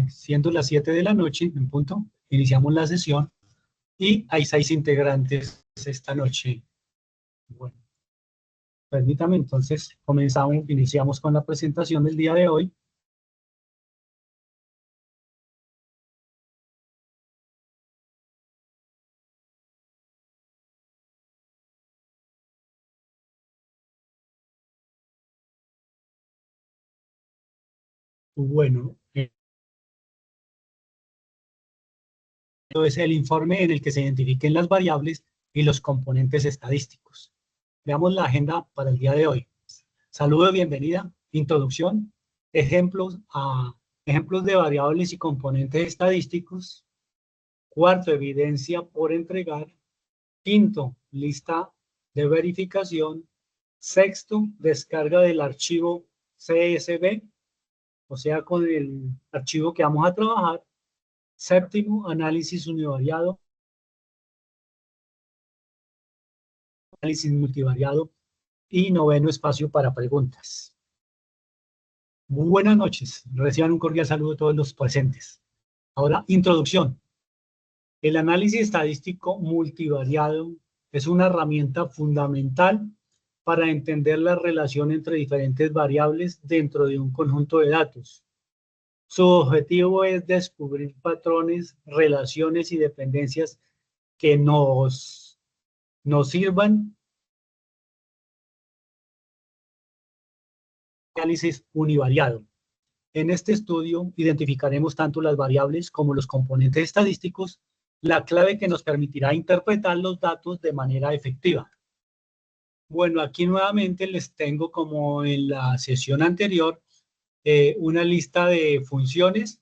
siendo las 7 de la noche en punto, iniciamos la sesión y hay 6 integrantes esta noche. Bueno, permítame entonces, iniciamos con la presentación del día de hoy. Bueno, es el informe en el que se identifiquen las variables y los componentes estadísticos. Veamos la agenda para el día de hoy. Saludo, bienvenida, introducción, ejemplos de variables y componentes estadísticos. Cuarto, evidencia por entregar. Quinto, lista de verificación. Sexto, descarga del archivo CSV, o sea, con el archivo que vamos a trabajar. Séptimo, análisis univariado, análisis multivariado. Y noveno, espacio para preguntas. Buenas noches, reciban un cordial saludo a todos los presentes. Ahora, introducción. El análisis estadístico multivariado es una herramienta fundamental para entender la relación entre diferentes variables dentro de un conjunto de datos. Su objetivo es descubrir patrones, relaciones y dependencias que nos sirvan análisis univariado. En este estudio identificaremos tanto las variables como los componentes estadísticos, la clave que nos permitirá interpretar los datos de manera efectiva. Bueno, aquí nuevamente les tengo, como en la sesión anterior, una lista de funciones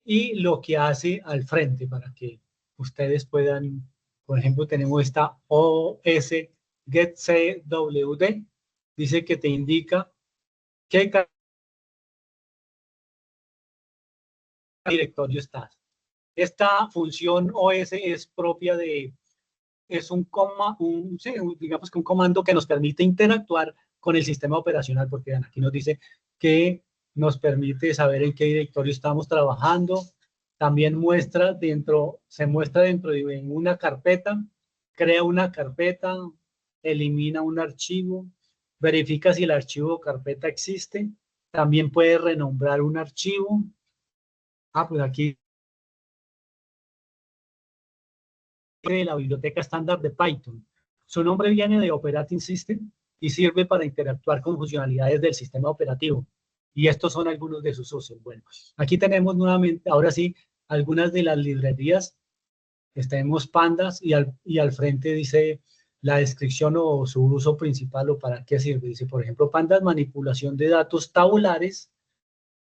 y lo que hace al frente para que ustedes puedan, por ejemplo, tenemos esta OS-GetCWD, dice que te indica qué directorio estás. Esta función OS es propia de, es digamos que un comando que nos permite interactuar con el sistema operacional, porque aquí nos dice que nos permite saber en qué directorio estamos trabajando. También se muestra dentro de una carpeta, crea una carpeta, elimina un archivo, verifica si el archivo o carpeta existe. También puede renombrar un archivo. Pues aquí de la biblioteca estándar de Python. Su nombre viene de Operating System y sirve para interactuar con funcionalidades del sistema operativo. Y estos son algunos de sus usos. Bueno, aquí tenemos nuevamente, ahora sí, algunas de las librerías. Tenemos pandas y al frente dice la descripción o su uso principal o para qué sirve. Dice, por ejemplo, pandas, manipulación de datos tabulares,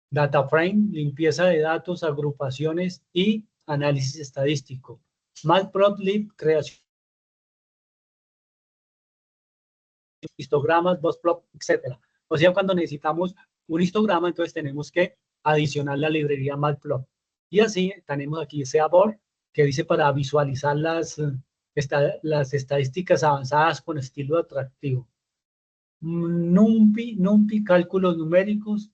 data frame, limpieza de datos, agrupaciones y análisis estadístico. Matplotlib, creación de histogramas, Boxplot, etc. O sea, cuando necesitamos un histograma, entonces tenemos que adicionar la librería Matplot. Y así tenemos aquí Seaborg, que dice para visualizar las estadísticas avanzadas con estilo atractivo. NumPy, cálculos numéricos.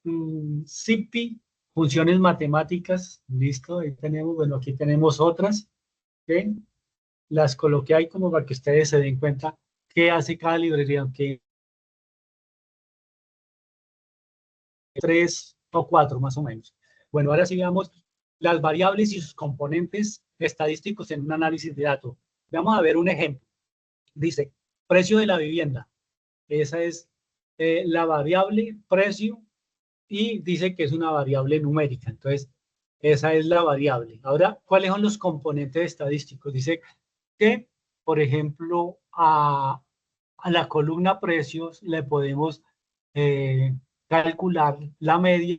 SciPy, funciones matemáticas. Listo, ahí tenemos, bueno, aquí tenemos otras. ¿Okay? Las coloqué ahí como para que ustedes se den cuenta qué hace cada librería, aunque 3 o 4 más o menos. Bueno, ahora sí veamos las variables y sus componentes estadísticos en un análisis de datos. Vamos a ver un ejemplo. Dice, precio de la vivienda. Esa es la variable precio y dice que es una variable numérica. Entonces, esa es la variable. Ahora, ¿cuáles son los componentes estadísticos? Dice que, por ejemplo, a la columna precios le podemos calcular la media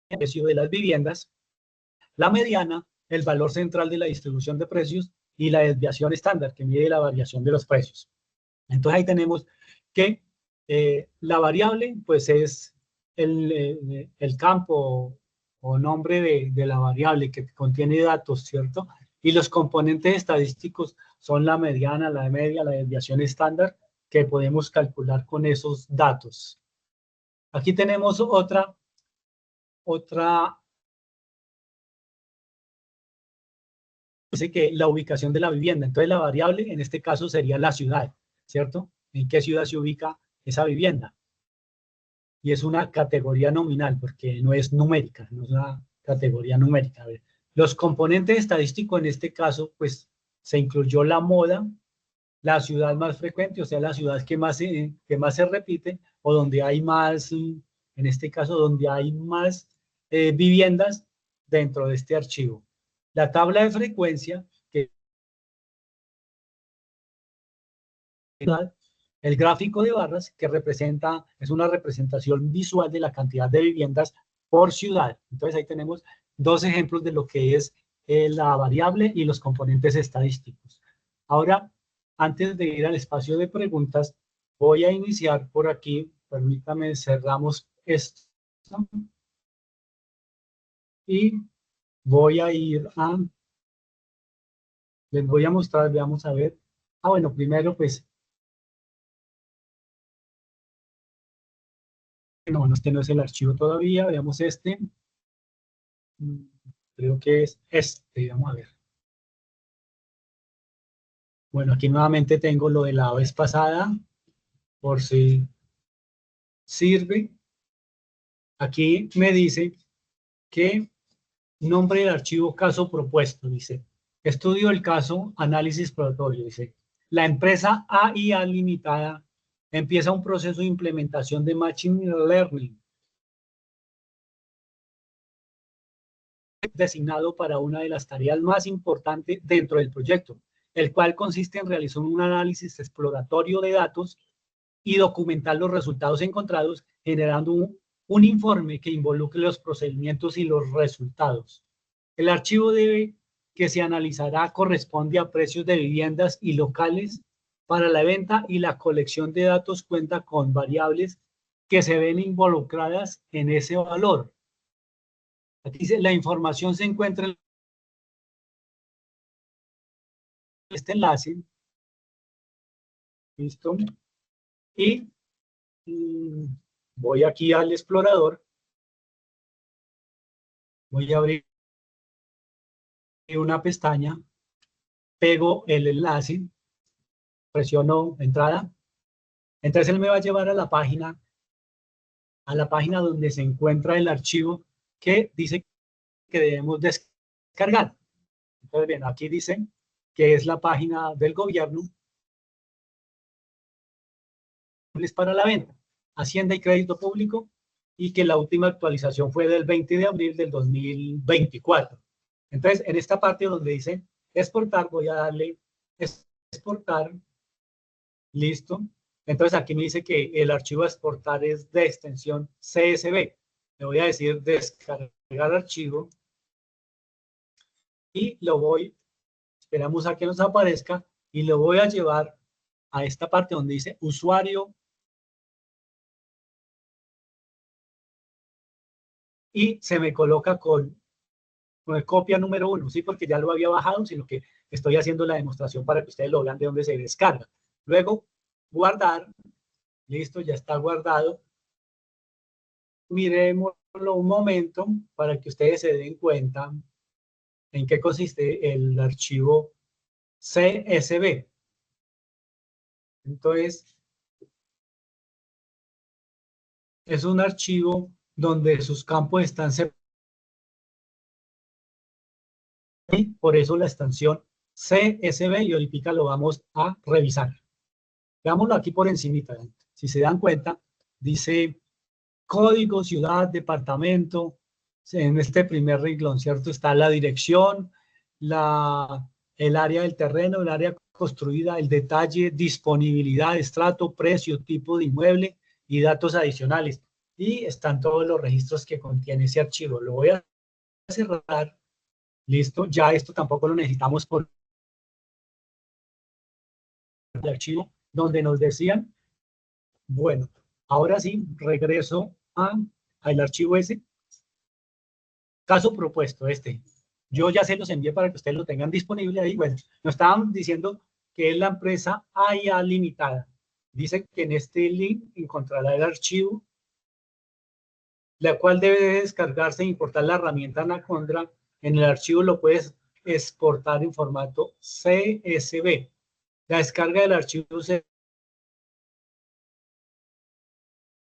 del precio de las viviendas, la mediana, el valor central de la distribución de precios y la desviación estándar que mide la variación de los precios. Entonces ahí tenemos que la variable pues es el campo o nombre de la variable que contiene datos, ¿cierto? Y los componentes estadísticos son la mediana, la media, la desviación estándar que podemos calcular con esos datos. Aquí tenemos otra, dice que la ubicación de la vivienda. Entonces la variable en este caso sería la ciudad, ¿cierto? ¿En qué ciudad se ubica esa vivienda? Y es una categoría nominal porque no es numérica, no es una categoría numérica. A ver, los componentes estadísticos en este caso, pues se incluyó la moda, la ciudad más frecuente, o sea, la ciudad que más se repite o donde hay más, en este caso, donde hay más viviendas dentro de este archivo. La tabla de frecuencia, que el gráfico de barras, que representa, es una representación visual de la cantidad de viviendas por ciudad. Entonces ahí tenemos dos ejemplos de lo que es la variable y los componentes estadísticos. Ahora, antes de ir al espacio de preguntas, voy a iniciar por aquí. Permítame, cerramos esto. Y voy a ir a, les voy a mostrar, veamos a ver. Bueno, primero pues, no, este no es el archivo todavía, veamos este. Creo que es este, vamos a ver. Bueno, aquí nuevamente tengo lo de la vez pasada, por si sirve. Aquí me dice que nombre del archivo caso propuesto, dice. Estudio del caso, análisis exploratorio, dice. La empresa AIA Limitada empieza un proceso de implementación de Machine Learning designado para una de las tareas más importantes dentro del proyecto, el cual consiste en realizar un análisis exploratorio de datos y documentar los resultados encontrados, generando un informe que involucre los procedimientos y los resultados. El archivo que se analizará corresponde a precios de viviendas y locales para la venta, y la colección de datos cuenta con variables que se ven involucradas en ese valor. Aquí dice, la información se encuentra en este enlace. ¿Listo? Y voy aquí al explorador. Voy a abrir una pestaña, pego el enlace, presiono entrada. Entonces él me va a llevar a la página donde se encuentra el archivo que dice que debemos descargar. Entonces, bien, aquí dice que es la página del gobierno, es para la venta, Hacienda y Crédito Público, y que la última actualización fue del 20 de abril del 2024. Entonces, en esta parte donde dice exportar, voy a darle exportar, listo. Entonces, aquí me dice que el archivo a exportar es de extensión CSV. Le voy a decir descargar archivo y lo voy, esperamos a que nos aparezca, y lo voy a llevar a esta parte donde dice usuario, y se me coloca con copia número 1, ¿sí? Porque ya lo había bajado, sino que estoy haciendo la demostración para que ustedes lo vean de dónde se descarga. Luego, guardar, listo, ya está guardado. Miremoslo un momento para que ustedes se den cuenta en qué consiste el archivo CSV. Entonces, es un archivo donde sus campos están separados, y por eso la extensión CSV, y ahorita lo vamos a revisar. Veámoslo aquí por encimita. Si se dan cuenta, dice código, ciudad, departamento. En este primer renglón, ¿cierto? Está la dirección, el área del terreno, el área construida, el detalle, disponibilidad, estrato, precio, tipo de inmueble y datos adicionales. Y están todos los registros que contiene ese archivo. Lo voy a cerrar. Listo. Ya esto tampoco lo necesitamos por el archivo donde nos decían. Bueno, ahora sí, regreso al archivo ese. Caso propuesto, este. Yo ya se los envié para que ustedes lo tengan disponible ahí. Bueno, nos estaban diciendo que es la empresa AIA Limitada. Dice que en este link encontrará el archivo la cual debe descargarse e importar la herramienta Anaconda. En el archivo lo puedes exportar en formato CSV. La descarga del archivo CSV,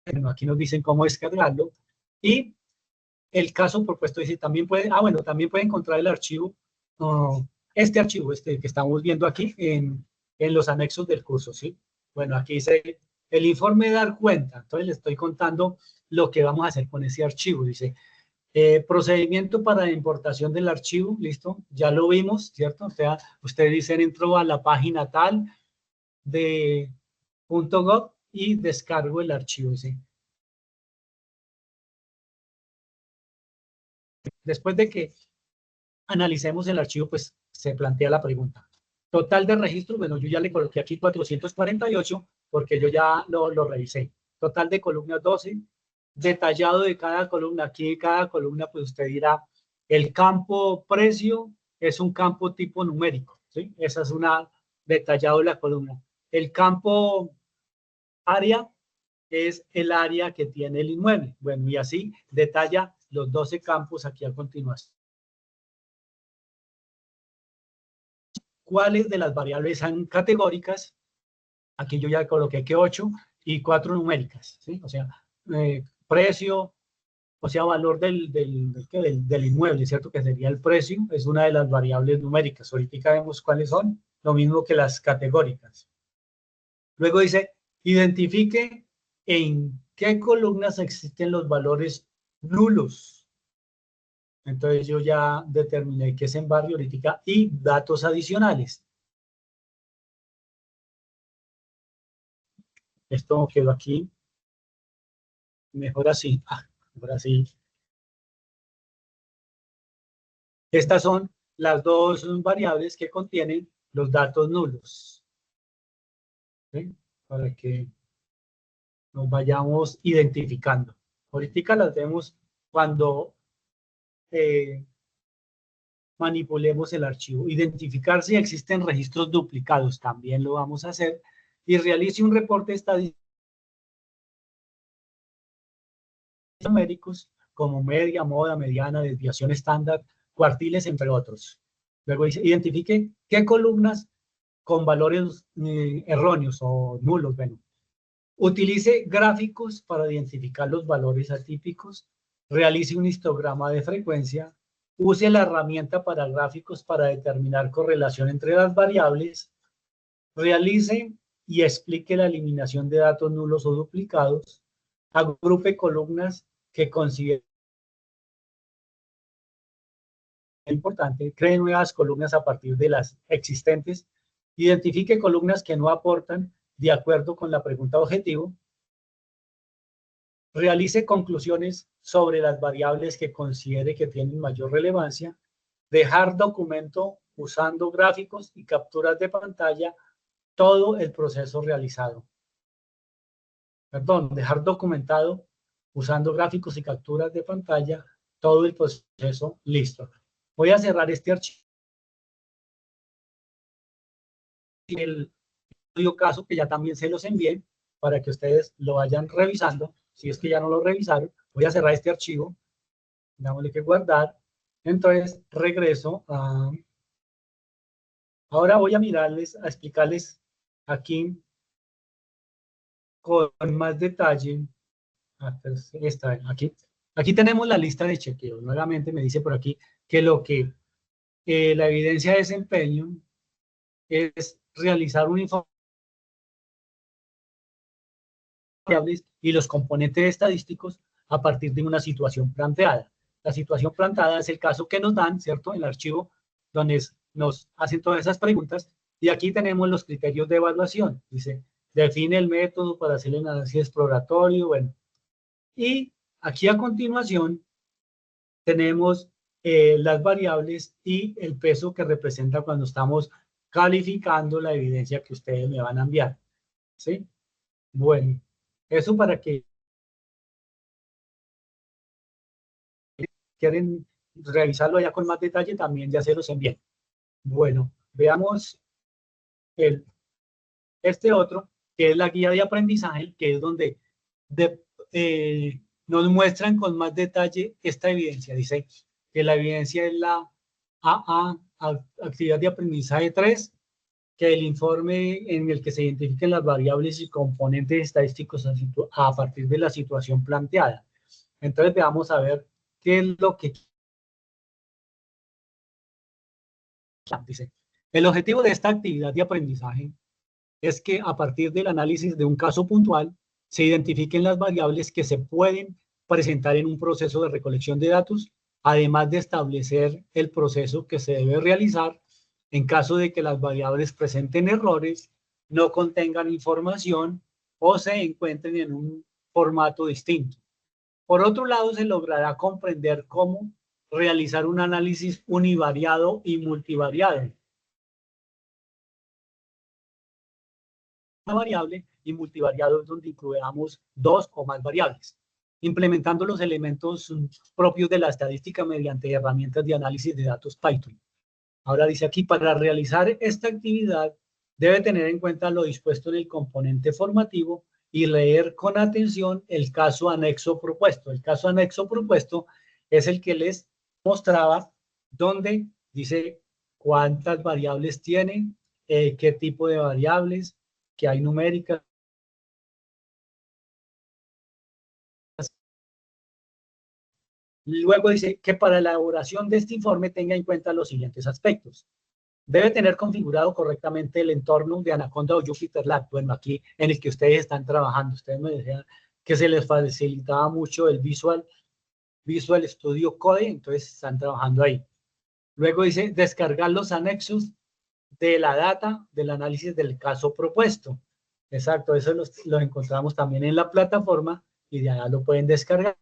bueno, aquí nos dicen cómo descargarlo. Y el caso propuesto dice, también puede, bueno, también puede encontrar el archivo, este archivo, este que estamos viendo aquí, en los anexos del curso, ¿sí? Bueno, aquí dice el informe de dar cuenta. Entonces le estoy contando lo que vamos a hacer con ese archivo. Dice, procedimiento para la importación del archivo, listo, ya lo vimos, ¿cierto? O sea, ustedes dicen, entro a la página tal de .gov y descargo el archivo, ¿sí? Después de que analicemos el archivo, pues se plantea la pregunta. Total de registros, bueno, yo ya le coloqué aquí 448 porque yo ya lo revisé. Total de columnas 12, detallado de cada columna. Aquí cada columna, pues usted dirá, el campo precio es un campo tipo numérico, ¿sí? Esa es una detallado de la columna. El campo área es el área que tiene el inmueble. Bueno, y así detalla los 12 campos aquí a continuación. ¿Cuáles de las variables son categóricas? Aquí yo ya coloqué que 8 y 4 numéricas, ¿sí? O sea, precio, o sea, valor del inmueble, ¿cierto? Que sería el precio, es una de las variables numéricas. Ahorita vemos cuáles son, lo mismo que las categóricas. Luego dice, identifique en qué columnas existen los valores nulos. Entonces yo ya determiné que es en barrio ahorita y datos adicionales. Esto quedó aquí. Mejor así. Ahora sí. Estas son las dos variables que contienen los datos nulos. ¿Sí? Para que nos vayamos identificando. Ahorita las vemos cuando manipulemos el archivo. Identificar si existen registros duplicados. También lo vamos a hacer. Y realice un reporte estadístico numéricos como media, moda, mediana, desviación estándar, cuartiles, entre otros. Luego dice, identifique qué columnas con valores erróneos o nulos. Bueno, utilice gráficos para identificar los valores atípicos, realice un histograma de frecuencia, use la herramienta para gráficos para determinar correlación entre las variables, realice y explique la eliminación de datos nulos o duplicados, agrupe columnas que considere importante, cree nuevas columnas a partir de las existentes, identifique columnas que no aportan de acuerdo con la pregunta objetivo, realice conclusiones sobre las variables que considere que tienen mayor relevancia, dejar documento usando gráficos y capturas de pantalla todo el proceso realizado. Perdón, dejar documentado usando gráficos y capturas de pantalla todo el proceso listo. Voy a cerrar este archivo. El caso que ya también se los envié para que ustedes lo vayan revisando. Si es que ya no lo revisaron, voy a cerrar este archivo. Dámosle que guardar. Entonces regreso a... Ahora voy a mirarles, a explicarles aquí con más detalle. Aquí tenemos la lista de chequeos. Nuevamente me dice por aquí que lo que la evidencia de desempeño es realizar un informe y los componentes estadísticos a partir de una situación planteada. La situación planteada es el caso que nos dan, ¿cierto? En el archivo donde nos hacen todas esas preguntas. Y aquí tenemos los criterios de evaluación. Dice, define el método para hacer el análisis exploratorio. Bueno, y aquí a continuación tenemos las variables y el peso que representa cuando estamos calificando la evidencia que ustedes me van a enviar. ¿Sí? Bueno, eso para que quieren revisarlo ya con más detalle, también ya se los envíen. Bueno, veamos el, este otro, que es la guía de aprendizaje, que es donde nos muestran con más detalle esta evidencia. Dice que la evidencia es la actividad de aprendizaje 3, que el informe en el que se identifiquen las variables y componentes estadísticos a partir de la situación planteada. Entonces veamos a ver qué es lo que dice. El objetivo de esta actividad de aprendizaje es que a partir del análisis de un caso puntual se identifiquen las variables que se pueden presentar en un proceso de recolección de datos, además de establecer el proceso que se debe realizar en caso de que las variables presenten errores, no contengan información o se encuentren en un formato distinto. Por otro lado, se logrará comprender cómo realizar un análisis univariado y multivariado. Una variable y multivariado es donde incluiramos dos o más variables, implementando los elementos propios de la estadística mediante herramientas de análisis de datos Python. Ahora dice aquí, para realizar esta actividad debe tener en cuenta lo dispuesto en el componente formativo y leer con atención el caso anexo propuesto. El caso anexo propuesto es el que les mostraba, donde dice cuántas variables tiene, qué tipo de variables, que hay numéricas. Luego dice que para la elaboración de este informe tenga en cuenta los siguientes aspectos. Debe tener configurado correctamente el entorno de Anaconda o Jupyter Lab. Bueno, aquí en el que ustedes están trabajando. Ustedes me decían que se les facilitaba mucho el Visual Studio Code, entonces están trabajando ahí. Luego dice descargar los anexos de la data del análisis del caso propuesto. Exacto, eso lo encontramos también en la plataforma y de allá lo pueden descargar.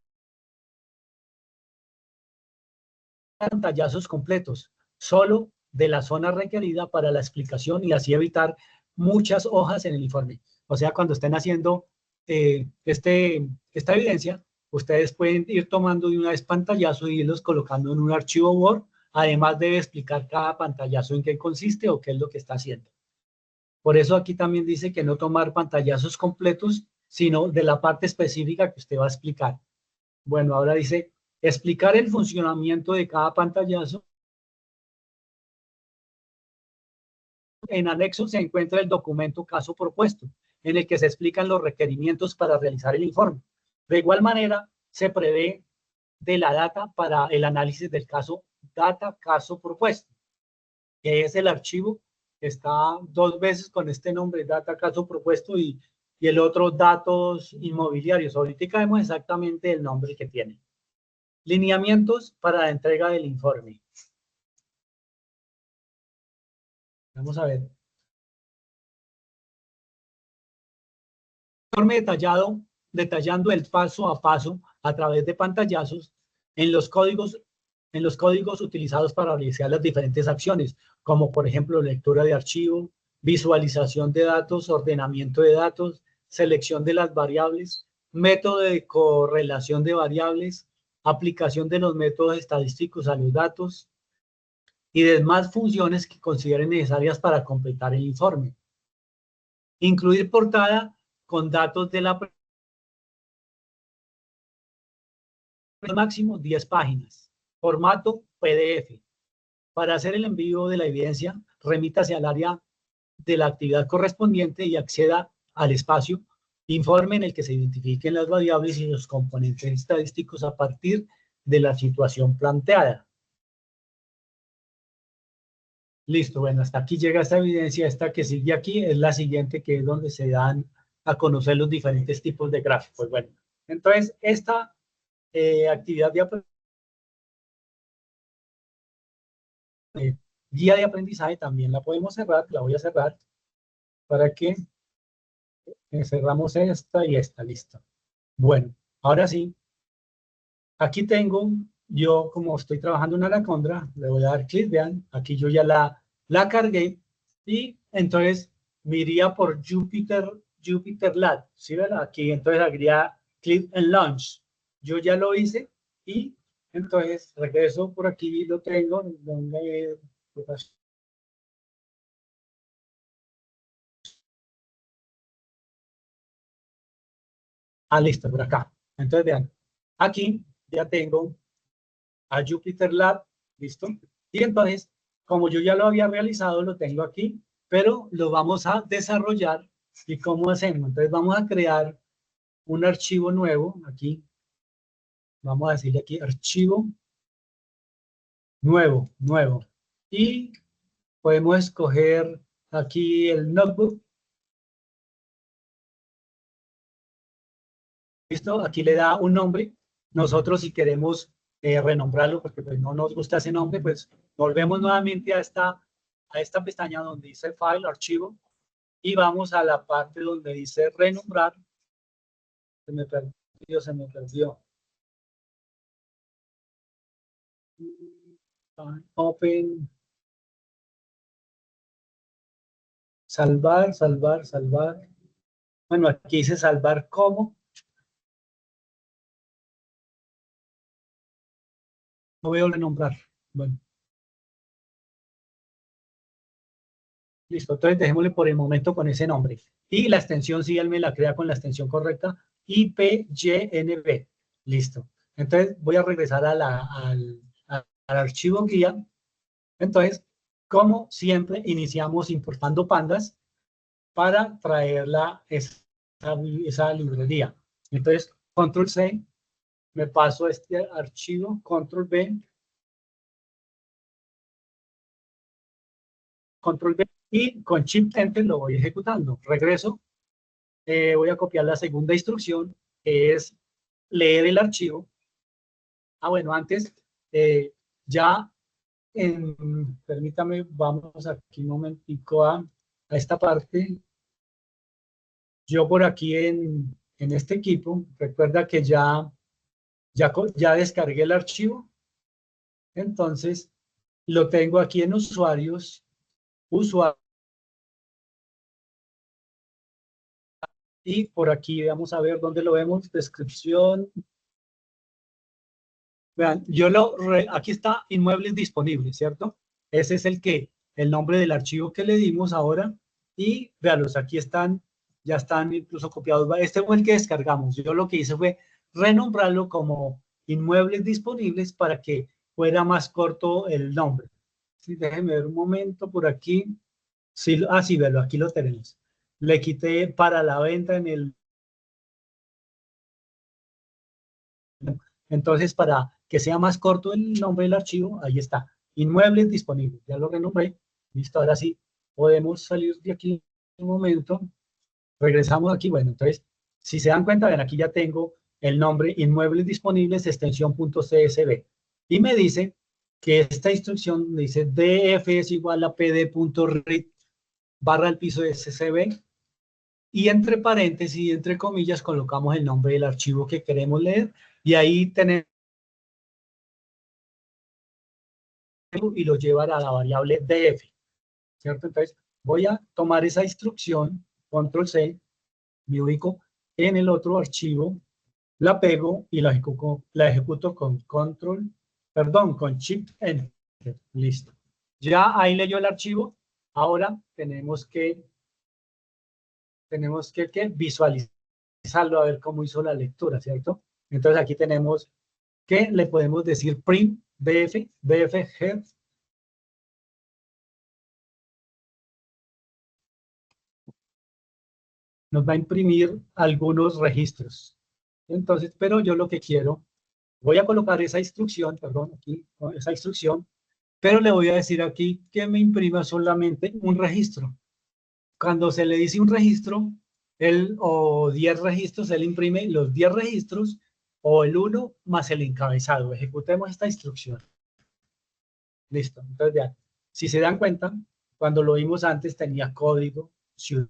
Pantallazos completos, solo de la zona requerida para la explicación y así evitar muchas hojas en el informe. O sea, cuando estén haciendo esta evidencia, ustedes pueden ir tomando de una vez pantallazos y irlos colocando en un archivo Word, además de explicar cada pantallazo en qué consiste o qué es lo que está haciendo. Por eso aquí también dice que no tomar pantallazos completos, sino de la parte específica que usted va a explicar. Bueno, ahora dice explicar el funcionamiento de cada pantallazo. En anexo se encuentra el documento caso propuesto, en el que se explican los requerimientos para realizar el informe. De igual manera, se prevé de la data para el análisis del caso data caso propuesto, que es el archivo, está dos veces con este nombre, data caso propuesto, y el otro datos inmobiliarios. Ahorita vemos exactamente el nombre que tiene. Lineamientos para la entrega del informe. Vamos a ver. Informe detallando el paso a paso a través de pantallazos en los códigos utilizados para realizar las diferentes acciones, como por ejemplo lectura de archivo, visualización de datos, ordenamiento de datos, selección de las variables, método de correlación de variables, aplicación de los métodos estadísticos a los datos y demás funciones que consideren necesarias para completar el informe. Incluir portada con datos de la máximo 10 páginas. Formato PDF. Para hacer el envío de la evidencia, remítase al área de la actividad correspondiente y acceda al espacio informe en el que se identifiquen las variables y los componentes estadísticos a partir de la situación planteada. Listo, bueno, hasta aquí llega esta evidencia. Esta que sigue aquí es la siguiente, que es donde se dan a conocer los diferentes tipos de gráficos. Bueno, entonces esta actividad de guía de aprendizaje también la podemos cerrar. La voy a cerrar para que cerramos esta y esta. Listo. Bueno, ahora sí, aquí tengo, yo como estoy trabajando en Anaconda, le voy a dar clic, vean, aquí yo ya la cargué y entonces me iría por Jupyter Lab, ¿sí verdad? Aquí entonces haría clic en Launch. Yo ya lo hice y entonces regreso por aquí, lo tengo, donde listo, por acá. Entonces vean, aquí ya tengo a Jupyter Lab, ¿listo? Y entonces, como yo ya lo había realizado, lo tengo aquí, pero lo vamos a desarrollar. ¿Y cómo hacemos? Entonces vamos a crear un archivo nuevo, aquí, vamos a decirle aquí, archivo nuevo. Y podemos escoger aquí el notebook. ¿Listo? Aquí le da un nombre. Nosotros si queremos renombrarlo, porque pues, no nos gusta ese nombre, pues volvemos nuevamente a esta pestaña donde dice File, Archivo, y vamos a la parte donde dice Renombrar. Se me perdió. Open. Salvar. Bueno, aquí dice salvar como. No veo renombrar. Bueno, listo. Entonces dejémosle por el momento con ese nombre. Y la extensión, sí, él me la crea con la extensión correcta. IPYNB. Listo. Entonces voy a regresar al archivo guía. Entonces, como siempre, iniciamos importando pandas para traerla esa librería. Entonces, control C, me paso este archivo, control B, control B, y con Shift Enter lo voy ejecutando. Regreso, voy a copiar la segunda instrucción, que es leer el archivo. Bueno, antes, ya, permítame, vamos aquí un momentico a esta parte. Yo por aquí en este equipo, recuerda que ya descargué el archivo, entonces lo tengo aquí en usuarios, y por aquí vamos a ver dónde lo vemos, descripción. Vean, aquí está inmuebles disponibles, ¿cierto? Ese es el nombre del archivo que le dimos ahora, y véanlos, aquí están, ya están incluso copiados. Este fue el que descargamos. Yo lo que hice fue renombrarlo como inmuebles disponibles para que fuera más corto el nombre. Sí, déjenme ver un momento por aquí. Sí, sí, véanlo, aquí lo tenemos. Le quité para la venta en el... Entonces, para que sea más corto el nombre del archivo, ahí está. Inmuebles disponibles. Ya lo renombré. Listo, ahora sí podemos salir de aquí un momento. Regresamos aquí. Bueno, entonces, si se dan cuenta, ven, aquí ya tengo el nombre inmuebles disponibles, extensión .csv. Y me dice que esta instrucción dice df es igual a pd.read barra el piso de csv. Y entre paréntesis y entre comillas colocamos el nombre del archivo que queremos leer. Y ahí tenemos y lo llevar a la variable df, ¿cierto? Entonces, voy a tomar esa instrucción, control C, me ubico en el otro archivo, la pego y la ejecuto con con shift enter. Listo. Ya ahí leyó el archivo. Ahora tenemos que visualizarlo a ver cómo hizo la lectura, ¿cierto? Entonces aquí tenemos que le podemos decir print df head. Nos va a imprimir algunos registros. Entonces, pero yo lo que quiero, voy a colocar esa instrucción, perdón, aquí, esa instrucción, pero le voy a decir aquí que me imprima solamente un registro. Cuando se le dice un registro, o 10 registros, él imprime los 10 registros o el 1 más el encabezado. Ejecutemos esta instrucción. Listo. Entonces, vean, si se dan cuenta, cuando lo vimos antes tenía código, ciudad,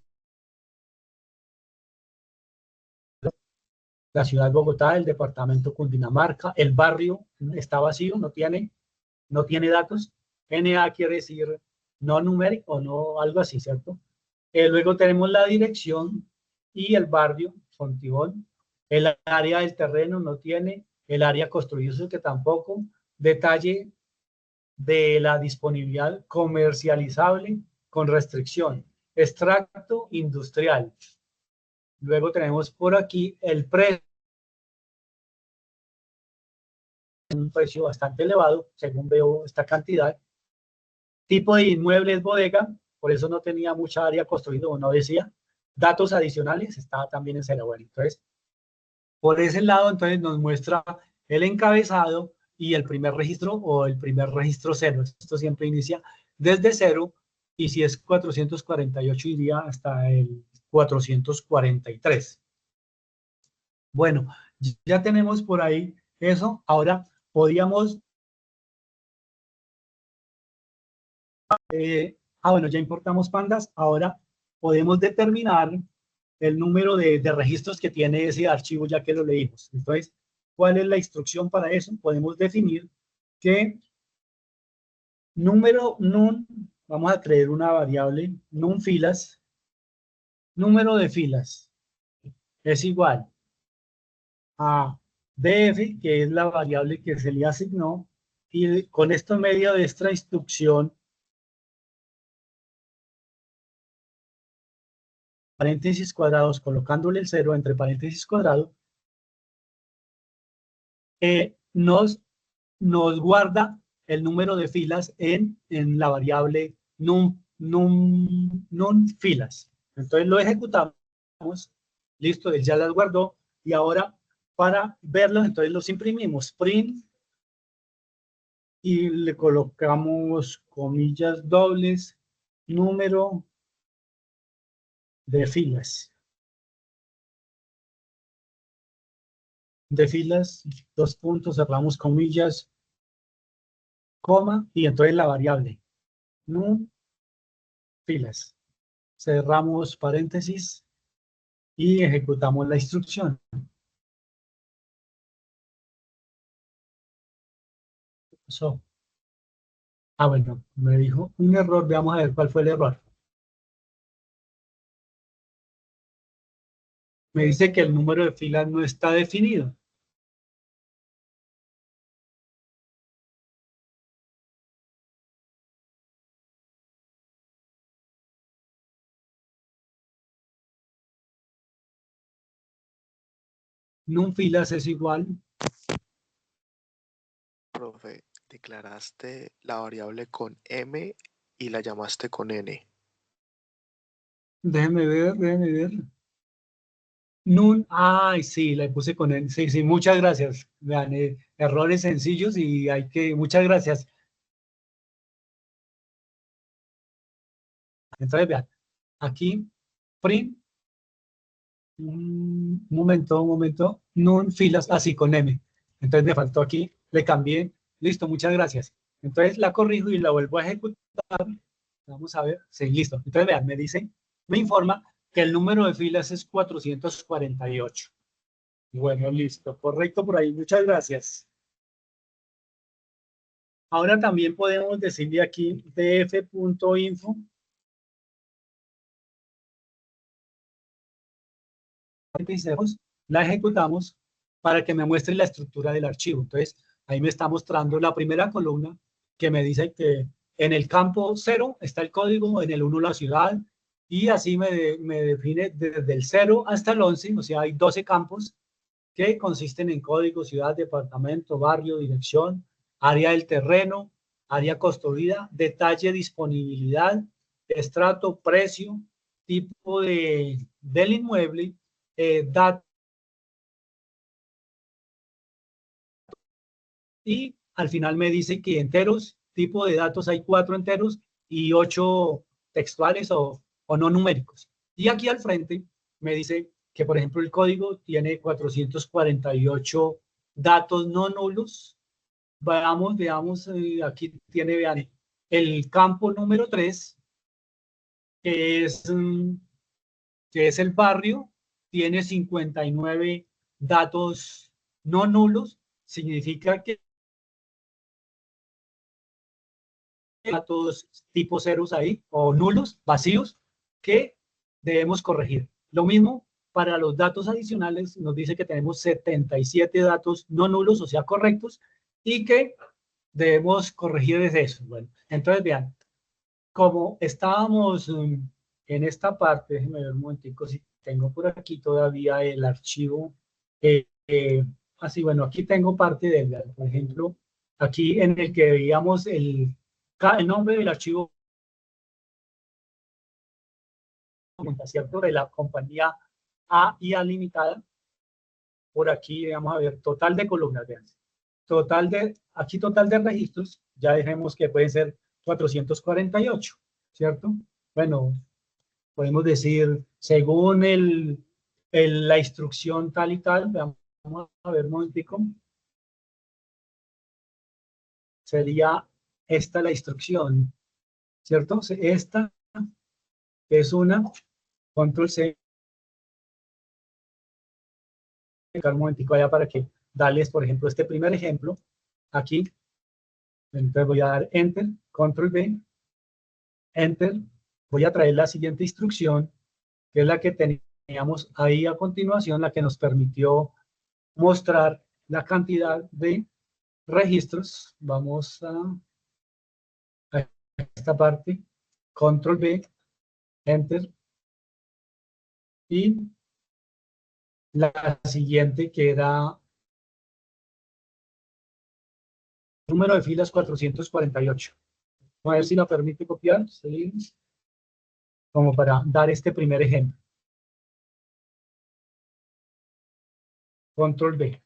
la ciudad de Bogotá, el departamento Cundinamarca, el barrio está vacío, no tiene datos. NA quiere decir no numérico, no algo así, ¿cierto? Luego tenemos la dirección y el barrio, Fontibón. El área del terreno no tiene, el área construido que tampoco. Detalle de la disponibilidad comercializable con restricción. Extracto industrial. Luego tenemos por aquí el precio un precio bastante elevado, según veo esta cantidad. Tipo de inmueble es bodega, por eso no tenía mucha área construida, o no decía. Datos adicionales, estaba también en cero. Bueno, entonces, por ese lado, entonces nos muestra el encabezado y el primer registro o el primer registro cero. Esto siempre inicia desde cero y si es 448 iría hasta el 443. Bueno, ya tenemos por ahí eso. Ahora podríamos, bueno, ya importamos pandas. Ahora podemos determinar el número de registros que tiene ese archivo ya que lo leímos. Entonces, ¿cuál es la instrucción para eso? Podemos definir que número num, vamos a crear una variable num filas, número de filas es igual a df, que es la variable que se le asignó, y con esto en medio de esta instrucción, paréntesis cuadrados, colocándole el 0 entre paréntesis cuadrados, nos guarda el número de filas en la variable num filas. Entonces lo ejecutamos, listo, él ya las guardó, y ahora para verlos, entonces los imprimimos, print, y le colocamos comillas dobles, número de filas. De filas, dos puntos, cerramos comillas, coma, y entonces la variable, num filas. Cerramos paréntesis y ejecutamos la instrucción. So, bueno, me dijo un error, veamos a ver cuál fue el error. Me dice que el número de filas no está definido. Num filas es igual. Profe, declaraste la variable con M y la llamaste con N. Déjeme ver, déjeme ver. Nun, ay, sí, la puse con N. Sí, sí, muchas gracias. Vean, errores sencillos y hay que, muchas gracias. Entonces, vean, aquí, print, un momento, nun filas, así con M. Entonces me faltó aquí, le cambié, listo, muchas gracias. Entonces la corrijo y la vuelvo a ejecutar. Vamos a ver, sí, listo. Entonces vean, me dice, me informa que el número de filas es 448. Bueno, listo, correcto por ahí, muchas gracias. Ahora también podemos decirle aquí df.info. La ejecutamos para que me muestre la estructura del archivo. Entonces, ahí me está mostrando la primera columna que me dice que en el campo 0 está el código, en el 1 la ciudad, y así me define desde el 0 hasta el 11, o sea, hay 12 campos que consisten en código, ciudad, departamento, barrio, dirección, área del terreno, área construida, detalle, disponibilidad, estrato, precio, tipo del inmueble, datos, y al final me dice que enteros, tipo de datos hay 4 enteros y 8 textuales o no numéricos. Y aquí al frente me dice que, por ejemplo, el código tiene 448 datos no nulos. Veamos, aquí tiene, vean, el campo número 3, que que es el barrio, tiene 59 datos no nulos, significa que datos tipo ceros ahí, o nulos, vacíos, que debemos corregir. Lo mismo para los datos adicionales, nos dice que tenemos 77 datos no nulos, o sea, correctos, y que debemos corregir desde eso. Bueno, entonces vean, como estábamos en esta parte, déjenme ver un momentico si tengo por aquí todavía el archivo. así, bueno, aquí tengo parte del, por ejemplo, aquí en el que veíamos el nombre del archivo, ¿cierto? De la compañía AIA Limitada. Por aquí vamos a ver total de columnas, vean. Aquí total de registros, ya dejemos que pueden ser 448, ¿cierto? Bueno, podemos decir, según la instrucción tal y tal, vamos a ver un momentico, sería esta la instrucción, ¿cierto? Esta es una, control C, un momentico allá para que darles, por ejemplo, este primer ejemplo, aquí, entonces voy a dar Enter, control B, Enter, voy a traer la siguiente instrucción, que es la que teníamos ahí a continuación, la que nos permitió mostrar la cantidad de registros. Vamos a esta parte, control B, Enter, y la siguiente que era número de filas 448. A ver si la permite copiar, ¿sí? Como para dar este primer ejemplo. Control B.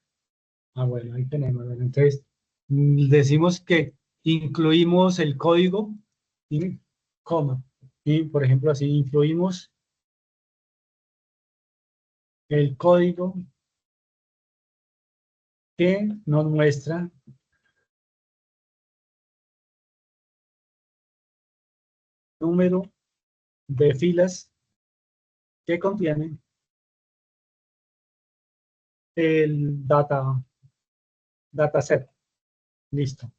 Ah, bueno, ahí tenemos. Bueno, entonces, decimos que incluimos el código y coma. Y, por ejemplo, así incluimos el código que nos muestra número de filas que contienen el dataset. Listo.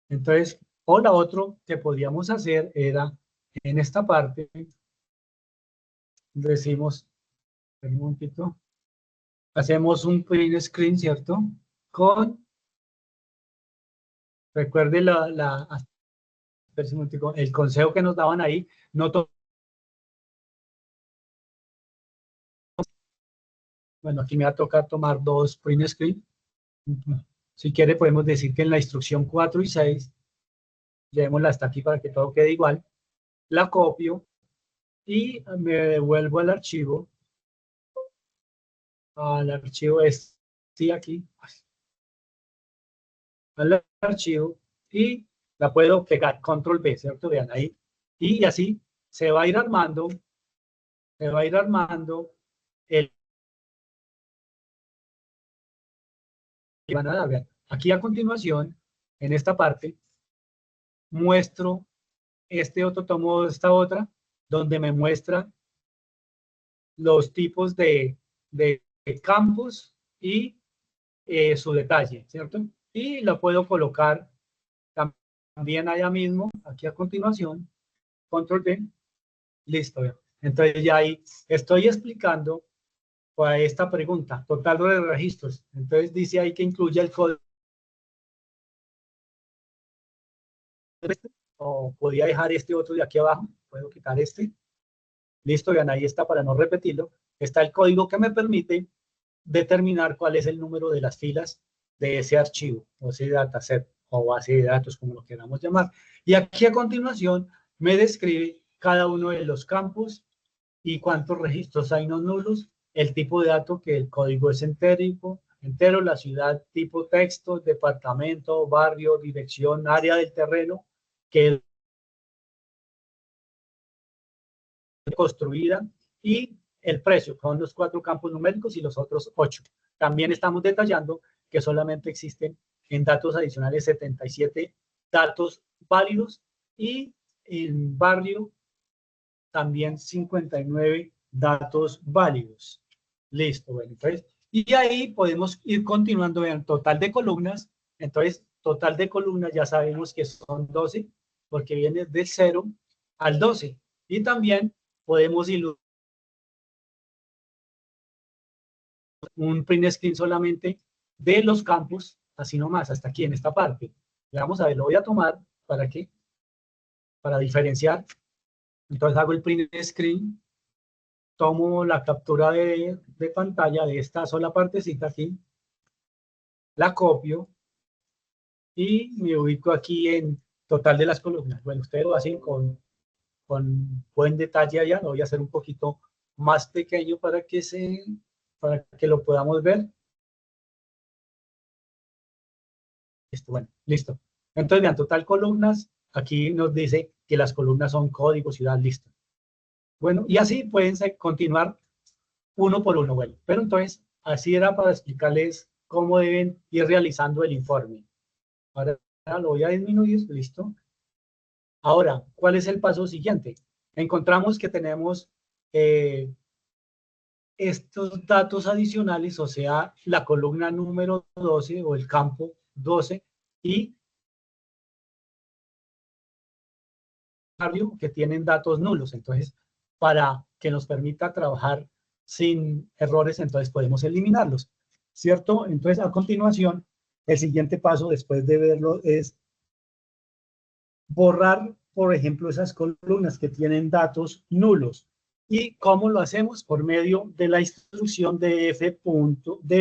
Entonces, o la otro que podíamos hacer era, en esta parte, decimos, un momentito, hacemos un print screen, ¿cierto? Recuerde el consejo que nos daban ahí, no bueno, aquí me va a tocar tomar dos print screen. Si quiere, podemos decir que en la instrucción 4 y 6, llevémosla hasta aquí para que todo quede igual, la copio y me devuelvo al archivo este aquí, al archivo, y la puedo pegar, control B, ¿cierto? Vean ahí. Y así se va a ir armando, el... Van a dar, vean. Aquí a continuación, en esta parte, muestro tomo esta otra, donde me muestra los tipos de campos y su detalle, ¿cierto? Y la puedo colocar también allá mismo, aquí a continuación, control D, listo. Entonces ya ahí estoy explicando para esta pregunta, total de registros. Entonces dice ahí que incluye el código, o podía dejar este otro de aquí abajo, puedo quitar este. Listo, vean, ahí está para no repetirlo. Está el código que me permite determinar cuál es el número de las filas de ese archivo, o ese dataset, o base de datos, como lo queramos llamar. Y aquí a continuación me describe cada uno de los campos y cuántos registros hay no nulos, el tipo de dato, que el código es entero, la ciudad, tipo texto, departamento, barrio, dirección, área del terreno, que es construida, y el precio, con los 4 campos numéricos y los otros 8. También estamos detallando que solamente existen en datos adicionales 77 datos válidos, y en barrio también 59 datos válidos. Listo, bueno, entonces, y ahí podemos ir continuando, vean, total de columnas. Entonces, total de columnas ya sabemos que son 12, porque viene de 0 al 12. Y también podemos ilustrar un print screen solamente de los campos, así nomás, hasta aquí en esta parte. Vamos a ver, lo voy a tomar para qué, para diferenciar. Entonces hago el print screen, tomo la captura de pantalla de esta sola partecita aquí, la copio y me ubico aquí en total de las columnas. Bueno, ustedes lo hacen con buen detalle allá, lo voy a hacer un poquito más pequeño para que lo podamos ver. Listo, bueno, listo. Entonces, vean, total columnas, aquí nos dice que las columnas son código, ciudad, listo. Bueno, y así pueden continuar uno por uno, bueno. Pero entonces, así era para explicarles cómo deben ir realizando el informe. Ahora lo voy a disminuir, listo. Ahora, ¿cuál es el paso siguiente? Encontramos que tenemos estos datos adicionales, o sea, la columna número 12 o el campo 12 y que tienen datos nulos. Entonces, para que nos permita trabajar sin errores, entonces podemos eliminarlos, ¿cierto? Entonces, a continuación, el siguiente paso después de verlo es borrar, por ejemplo, esas columnas que tienen datos nulos. ¿Y cómo lo hacemos? Por medio de la instrucción df.isNull,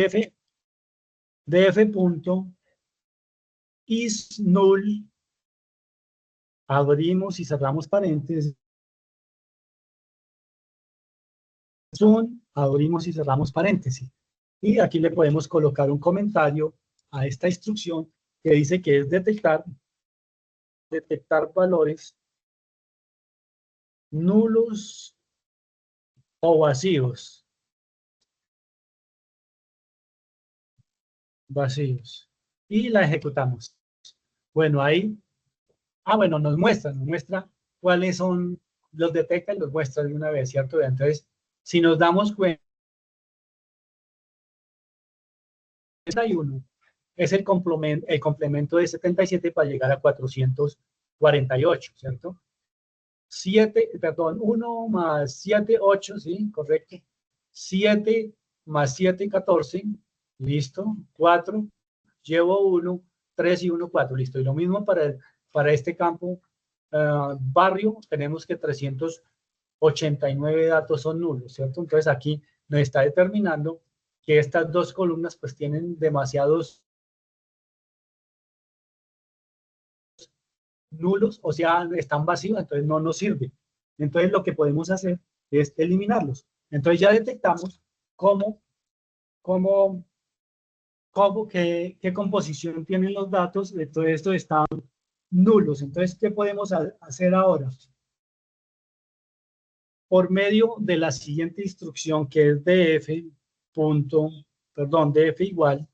abrimos y cerramos paréntesis, abrimos y cerramos paréntesis. Y aquí le podemos colocar un comentario a esta instrucción que dice que es detectar valores nulos o vacíos. Y la ejecutamos. Bueno, ahí, bueno, nos muestra cuáles son, los detecta y los muestra de una vez, ¿cierto? Entonces, si nos damos cuenta, 71 es el complemento de 77 para llegar a 448, ¿cierto? 1 más 7, 8, ¿sí? Correcto. 7 más 7, 14, listo. 4, llevo 1, 3 y 1, 4, listo. Y lo mismo para este campo barrio, tenemos que 389 datos son nulos, ¿cierto? Entonces aquí nos está determinando que estas dos columnas pues tienen demasiados nulos, o sea, están vacíos, entonces no nos sirve. Entonces lo que podemos hacer es eliminarlos. Entonces ya detectamos cómo qué composición tienen los datos, de todo esto están nulos. Entonces, ¿qué podemos hacer ahora? Por medio de la siguiente instrucción que es df igual,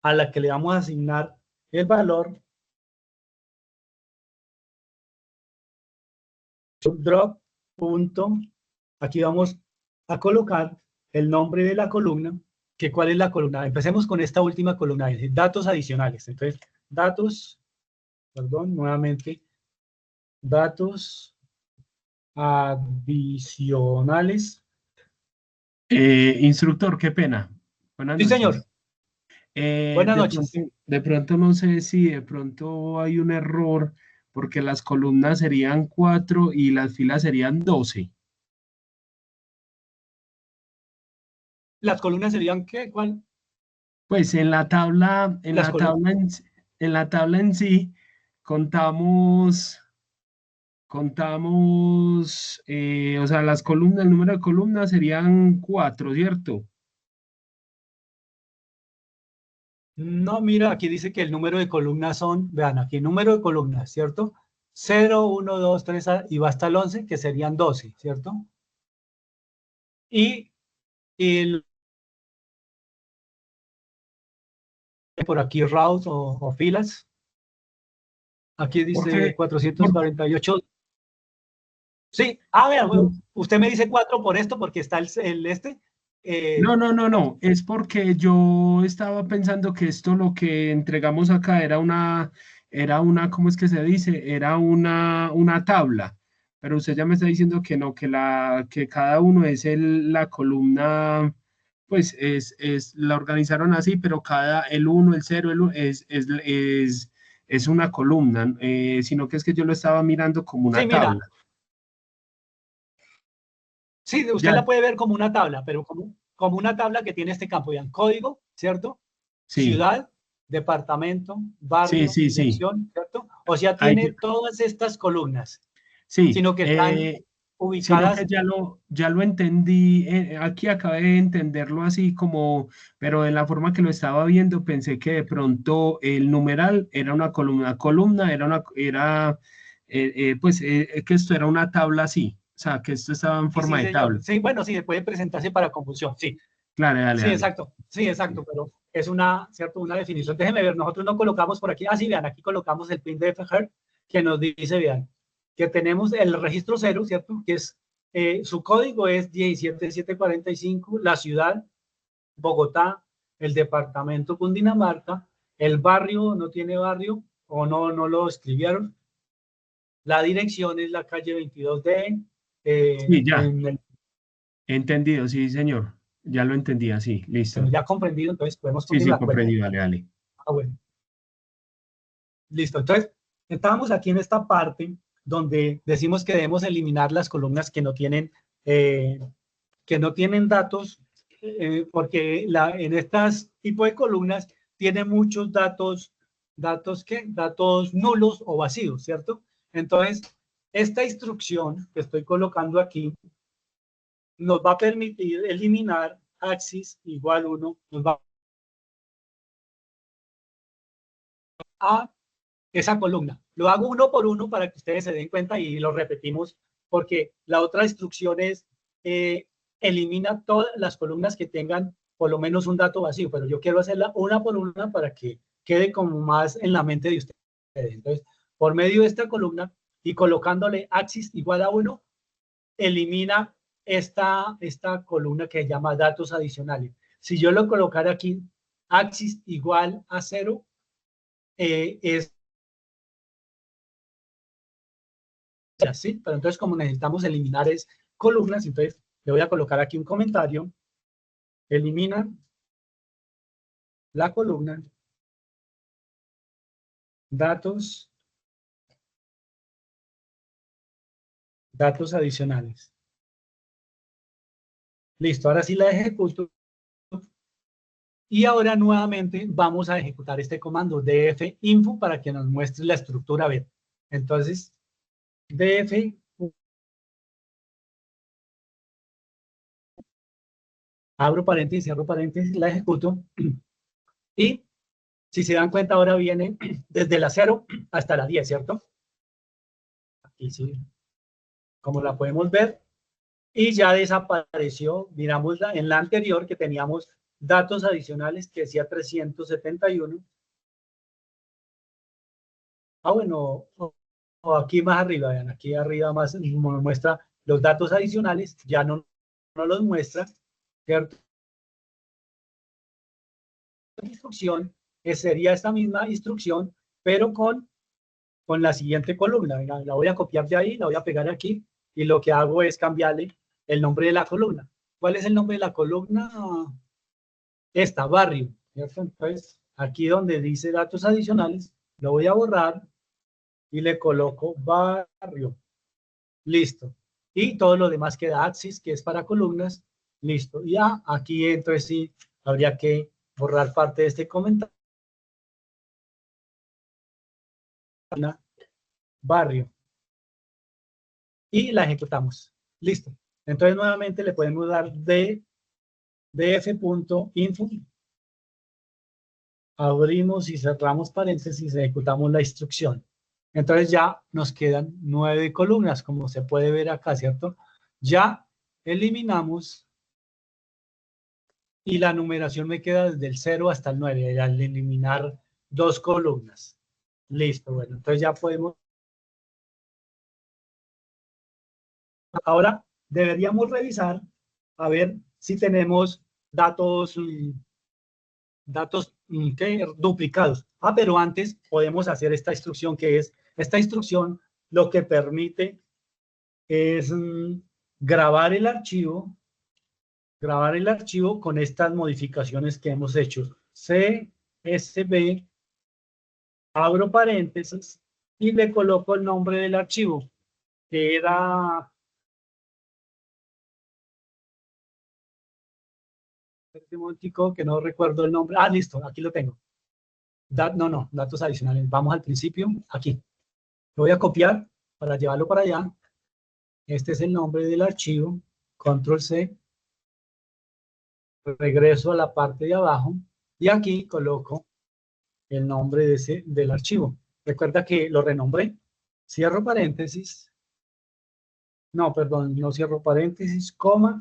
a la que le vamos a asignar el valor drop. Aquí vamos a colocar el nombre de la columna, que cuál es la columna. Empecemos con esta última columna, datos adicionales. Entonces, nuevamente, datos adicionales. Instructor, qué pena. Buenas Sí, señor. noches. Buenas noches. De pronto no sé si de pronto hay un error porque las columnas serían 4 y las filas serían 12. ¿Las columnas serían qué? ¿Cuál? Pues en la tabla, en Las la columnas. tabla en la tabla en sí contamos, o sea, las columnas, el número de columnas serían 4, ¿cierto? No, mira, aquí dice que el número de columnas son, vean, aquí número de columnas, ¿cierto? 0, 1, 2, 3 y va hasta el 11, que serían 12, ¿cierto? Y por aquí rows o filas. Aquí dice Porque, 448. Sí, vean, usted me dice 4 por esto, porque está el este. no. Es porque yo estaba pensando que esto lo que entregamos acá era una, ¿cómo es que se dice? Era una tabla. Pero usted ya me está diciendo que no, que cada uno es la columna, pues la organizaron así, pero el 1, el 0, es una columna, sino que es que yo lo estaba mirando como Sí, una mira, tabla. sí, usted Ya, la puede ver como una tabla, pero como una tabla que tiene este campo, vean, código, ¿cierto? Sí, ciudad, departamento, barrio, sí, dirección, ¿cierto? O sea, ahí, tiene todas estas columnas, sí, sino que están sino que ubicadas. ya lo entendí, aquí acabé de entenderlo así como, pero de la forma que lo estaba viendo pensé que de pronto el numeral era una columna que esto era una tabla así, o sea, que esto estaba en Sí, sí, forma de señor. tabla. Sí, bueno, sí, puede presentarse para confusión, sí. Claro, dale, dale. Sí, exacto, pero es una, ¿cierto? Una definición. Déjenme ver, nosotros no colocamos por aquí, sí, vean, aquí colocamos el print de FHER que nos dice, vean, que tenemos el registro 0, ¿cierto? Que es, su código es 17745, la ciudad, Bogotá, el departamento Cundinamarca, el barrio no tiene barrio, o no lo escribieron, la dirección es la calle 22D, Sí, ya, en el, entendido, sí, señor. Ya lo entendí así, listo. ya comprendido, entonces podemos Sí, sí, continuar. Bueno, comprendí, dale, dale. bueno. Listo, entonces estábamos aquí en esta parte donde decimos que debemos eliminar las columnas eh, que no tienen datos, porque en estas tipo de columnas tiene muchos datos nulos o vacíos, ¿cierto? Entonces, esta instrucción que estoy colocando aquí nos va a permitir eliminar axis igual 1, nos va a esa columna. Lo hago uno por uno para que ustedes se den cuenta y lo repetimos, porque la otra instrucción es elimina todas las columnas que tengan por lo menos un dato vacío, pero yo quiero hacerla una por una para que quede como más en la mente de ustedes. Entonces, por medio de esta columna y colocándole axis igual a 1, elimina esta columna que se llama datos adicionales. Si yo lo colocara aquí, axis igual a 0, es así, pero entonces como necesitamos eliminar columnas, entonces le voy a colocar aquí un comentario, elimina la columna, datos adicionales. Listo, ahora sí la ejecuto. Y ahora nuevamente vamos a ejecutar este comando df info para que nos muestre la estructura. A ver, entonces df, abro paréntesis, cierro paréntesis, la ejecuto. Y si se dan cuenta, ahora viene desde la 0 hasta la 10, ¿cierto? Aquí sí, como la podemos ver. Y ya desapareció, miramos en la anterior que teníamos datos adicionales que decía 371. Bueno, o aquí más arriba, vean, aquí arriba más nos muestra los datos adicionales, ya no los muestra, ¿cierto? La instrucción sería esta misma instrucción, pero con la siguiente columna. La voy a copiar de ahí, la voy a pegar aquí y lo que hago es cambiarle el nombre de la columna. ¿Cuál es el nombre de la columna? Esta, barrio, ¿cierto? Entonces, aquí donde dice datos adicionales, lo voy a borrar y le coloco barrio. Listo. Y todo lo demás queda axis, que es para columnas. Listo. Ya aquí entonces sí habría que borrar parte de este comentario. Barrio. Y la ejecutamos. Listo. Entonces nuevamente le podemos dar df.info. Abrimos y cerramos paréntesis, ejecutamos la instrucción. Entonces ya nos quedan 9 columnas, como se puede ver acá, ¿cierto? Ya eliminamos y la numeración me queda desde el 0 hasta el 9, al eliminar 2 columnas. Listo, bueno, entonces ya podemos. Ahora deberíamos revisar a ver si tenemos datos duplicados. Pero antes podemos hacer esta instrucción que es, esta instrucción lo que permite es grabar el archivo con estas modificaciones que hemos hecho. CSV, abro paréntesis y le coloco el nombre del archivo, que era Este momentico que no recuerdo el nombre. Ah, listo, aquí lo tengo. No, datos adicionales. Vamos al principio, aquí. Lo voy a copiar para llevarlo para allá. Este es el nombre del archivo. Control C. Regreso a la parte de abajo y aquí coloco el nombre del archivo. Recuerda que lo renombré. Cierro paréntesis. No, perdón, no cierro paréntesis, coma,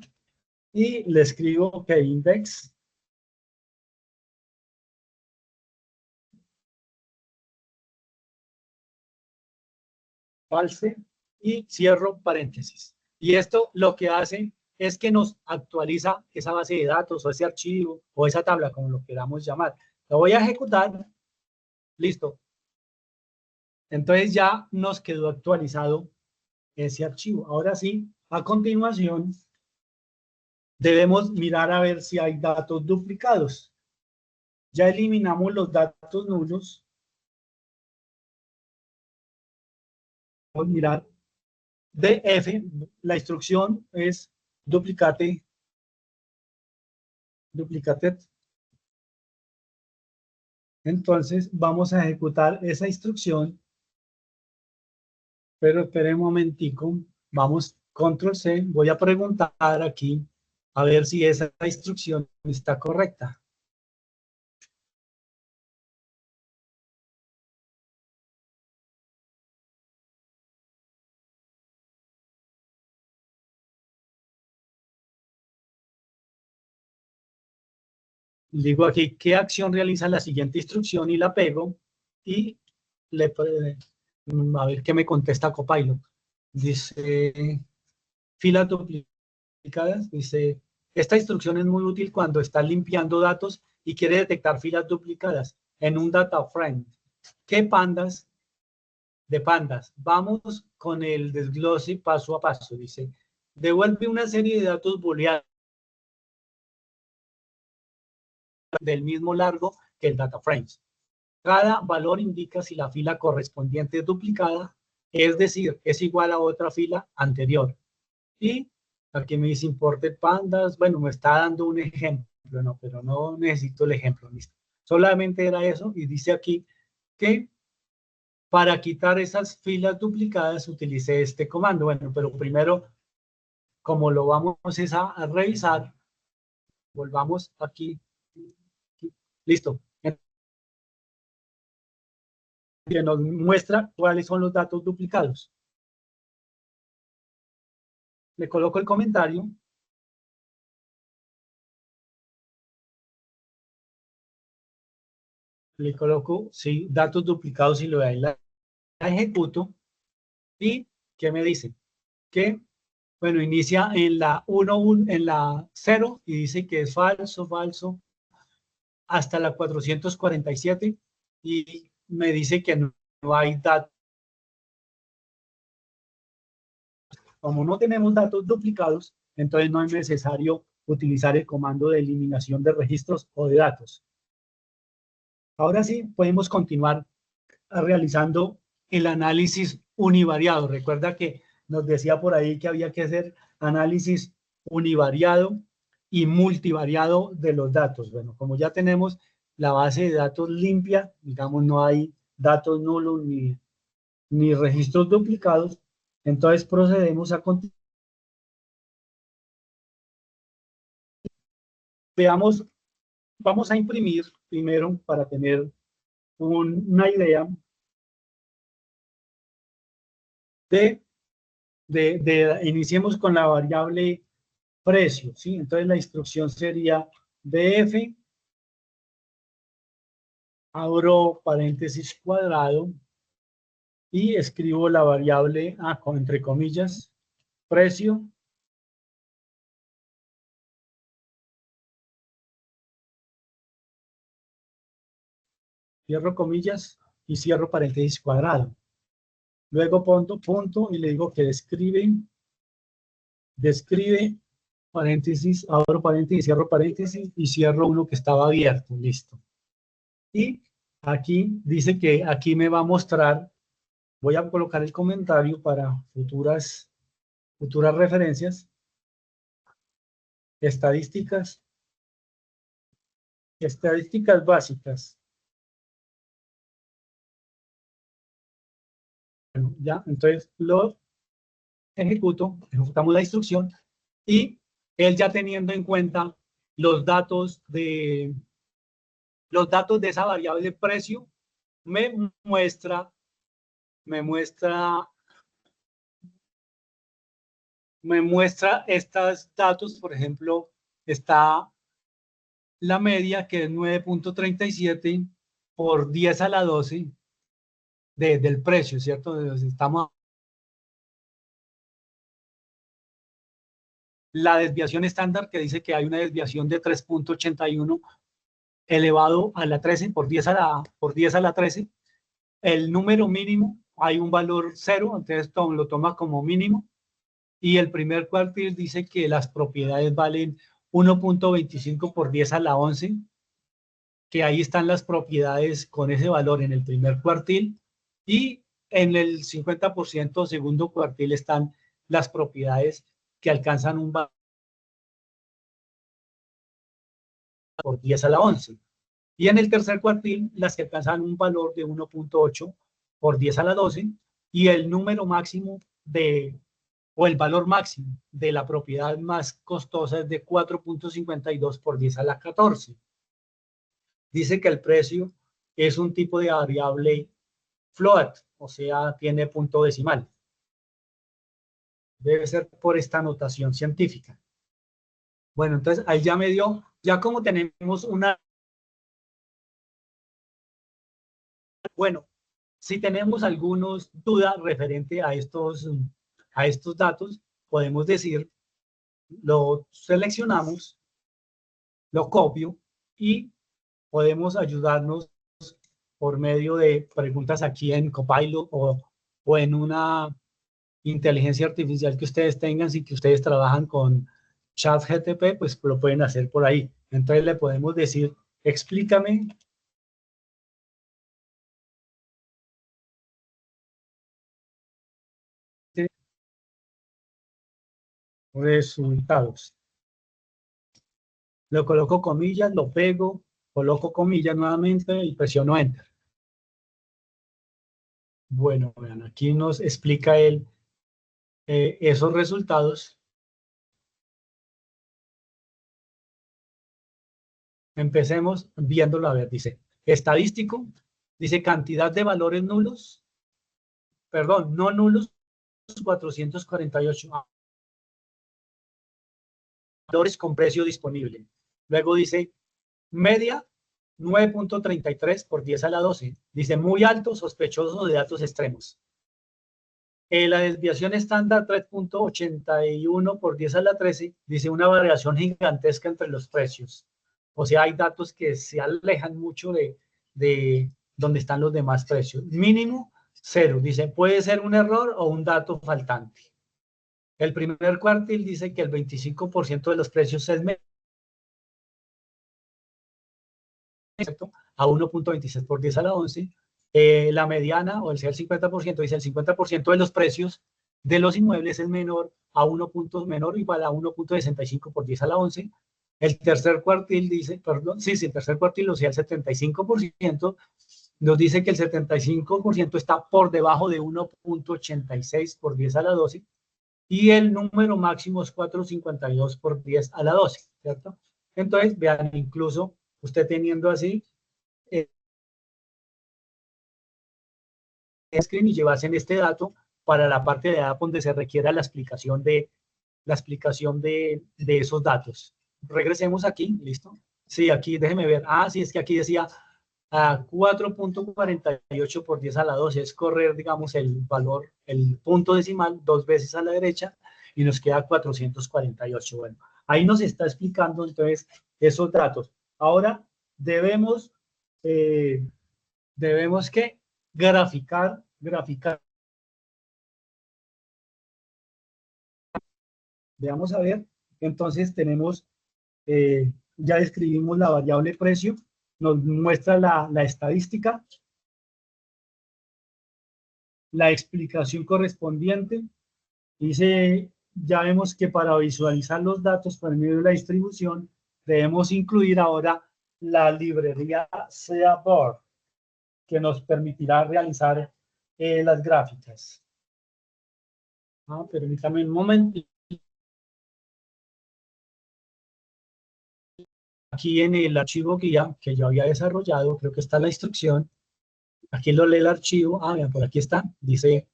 y le escribo que index false y cierro paréntesis. Y esto lo que hace es que nos actualiza esa base de datos o ese archivo o esa tabla, como lo queramos llamar. Lo voy a ejecutar. Listo. Entonces ya nos quedó actualizado ese archivo. Ahora sí, a continuación, debemos mirar a ver si hay datos duplicados. Ya eliminamos los datos nulos. Vamos a mirar df, la instrucción es duplicate. Entonces vamos a ejecutar esa instrucción, pero espere un momentico, vamos control C, voy a preguntar aquí a ver si esa instrucción está correcta. Digo aquí qué acción realiza la siguiente instrucción y la pego y a ver qué me contesta Copilot. Dice filas duplicadas, dice esta instrucción es muy útil cuando está limpiando datos y quiere detectar filas duplicadas en un data frame. ¿Qué pandas? De pandas. Vamos con el desglose paso a paso. Dice, devuelve una serie de datos booleanos del mismo largo que el data frames. Cada valor indica si la fila correspondiente es duplicada, es decir, es igual a otra fila anterior. Y aquí me dice imported pandas. Bueno, me está dando un ejemplo, no, pero no necesito el ejemplo. Listo. Solamente era eso y dice aquí que para quitar esas filas duplicadas utilicé este comando. Bueno, pero primero, como lo vamos a revisar, volvamos aquí. Listo. Que nos muestra cuáles son los datos duplicados. Le coloco el comentario. Le coloco, sí, datos duplicados y lo de ahí la ejecuto. ¿Y qué me dice? Que, bueno, inicia en la 1, en la 0 y dice que es falso, falso, hasta la 447 y me dice que no hay datos. Como no tenemos datos duplicados, entonces no es necesario utilizar el comando de eliminación de registros o de datos. Ahora sí, podemos continuar realizando el análisis univariado. Recuerda que nos decía por ahí que había que hacer análisis univariado y multivariado de los datos. Bueno, como ya tenemos la base de datos limpia, digamos, no hay datos nulos ni registros duplicados, entonces procedemos a continuar. Veamos, vamos a imprimir primero para tener una idea iniciemos con la variable precio, ¿sí? Entonces la instrucción sería df, abro paréntesis cuadrado y escribo la variable, entre comillas, precio, cierro comillas y cierro paréntesis cuadrado. Luego pongo punto y le digo que describe paréntesis, abro paréntesis, cierro paréntesis y cierro uno que estaba abierto, listo. Y aquí dice que aquí me va a mostrar, voy a colocar el comentario para futuras referencias, estadísticas Estadísticas básicas. Bueno, ya, entonces lo ejecutamos la instrucción y él ya teniendo en cuenta los datos de esa variable precio, me muestra estos datos. Por ejemplo, está la media, que es 9.37 por 10 a la 12 del precio, ¿cierto? Estamos. La desviación estándar, que dice que hay una desviación de 3.81 elevado a la 13 por 10 a la 13. El número mínimo, hay un valor 0, entonces lo toma como mínimo. Y el primer cuartil dice que las propiedades valen 1.25 por 10 a la 11, que ahí están las propiedades con ese valor en el primer cuartil, y en el 50% segundo cuartil están las propiedades que alcanzan un valor por 10 a la 11. Y en el tercer cuartil, las que alcanzan un valor de 1.8 por 10 a la 12, y el número máximo o el valor máximo de la propiedad más costosa es de 4.52 por 10 a la 14. Dice que el precio es un tipo de variable float, o sea, tiene punto decimal. Debe ser por esta notación científica. Bueno, entonces ahí ya me dio, ya como tenemos una. Bueno, si tenemos algunas dudas referente a estos datos, podemos decir, lo seleccionamos, lo copio y podemos ayudarnos por medio de preguntas aquí en Copilot o en una inteligencia artificial que ustedes tengan. Si que ustedes trabajan con ChatGPT, pues lo pueden hacer por ahí. Entonces le podemos decir, explícame resultados. Lo coloco comillas, lo pego, coloco comillas nuevamente y presiono Enter. Bueno, vean, aquí nos explica él esos resultados. Empecemos viéndolo. A ver, dice estadístico, dice cantidad de valores nulos, perdón, no nulos, 448 valores con precio disponible. Luego dice media 9.33 por 10 a la 12. Dice muy alto, sospechoso de datos extremos. La desviación estándar 3.81 por 10 a la 13 dice una variación gigantesca entre los precios. O sea, hay datos que se alejan mucho de donde están los demás precios. Mínimo 0. Dice, puede ser un error o un dato faltante. El primer cuartil dice que el 25% de los precios es menos, a 1.26 por 10 a la 11. La mediana, o sea, el 50%, dice el 50% de los precios de los inmuebles es menor menor o igual a 1.65 por 10 a la 11. El tercer cuartil dice, perdón, sí, el tercer cuartil, o sea, el 75%, nos dice que el 75% está por debajo de 1.86 por 10 a la 12, y el número máximo es 4.52 por 10 a la 12, ¿cierto? Entonces, vean, incluso usted teniendo así, screen y llevarse este dato para la parte de datos donde se requiera la explicación de esos datos. Regresemos aquí, ¿listo? Sí, aquí déjeme ver. Ah, sí, es que aquí decía 4.48 por 10 a la 12. Es correr, digamos, el valor, el punto decimal 2 veces a la derecha y nos queda 448. Bueno, ahí nos está explicando entonces esos datos. Ahora debemos que graficar. Veamos a ver. Entonces tenemos, ya describimos la variable precio, nos muestra la estadística, la explicación correspondiente. Dice, ya vemos que para visualizar los datos por medio de la distribución, debemos incluir ahora la librería Seaborn, que nos permitirá realizar las gráficas. Permítame un momento. Aquí en el archivo guía que yo había desarrollado, creo que está la instrucción. Aquí lo lee el archivo. Vean, por aquí está. Dice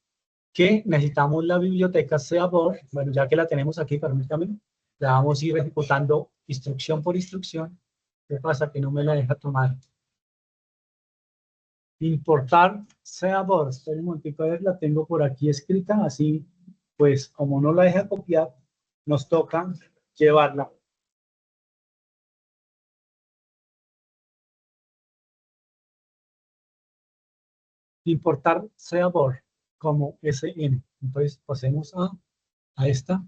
que necesitamos la biblioteca Seaborn. Bueno, ya que la tenemos aquí, permítame. La vamos a ir ejecutando instrucción por instrucción. ¿Qué pasa? Que no me la deja tomar. Importar Seaborn. Espera un momentico, a ver, la tengo por aquí escrita. Así, pues, como no la deja copiar, nos toca llevarla. Importar Seaborn como SN. Entonces pasemos a esta.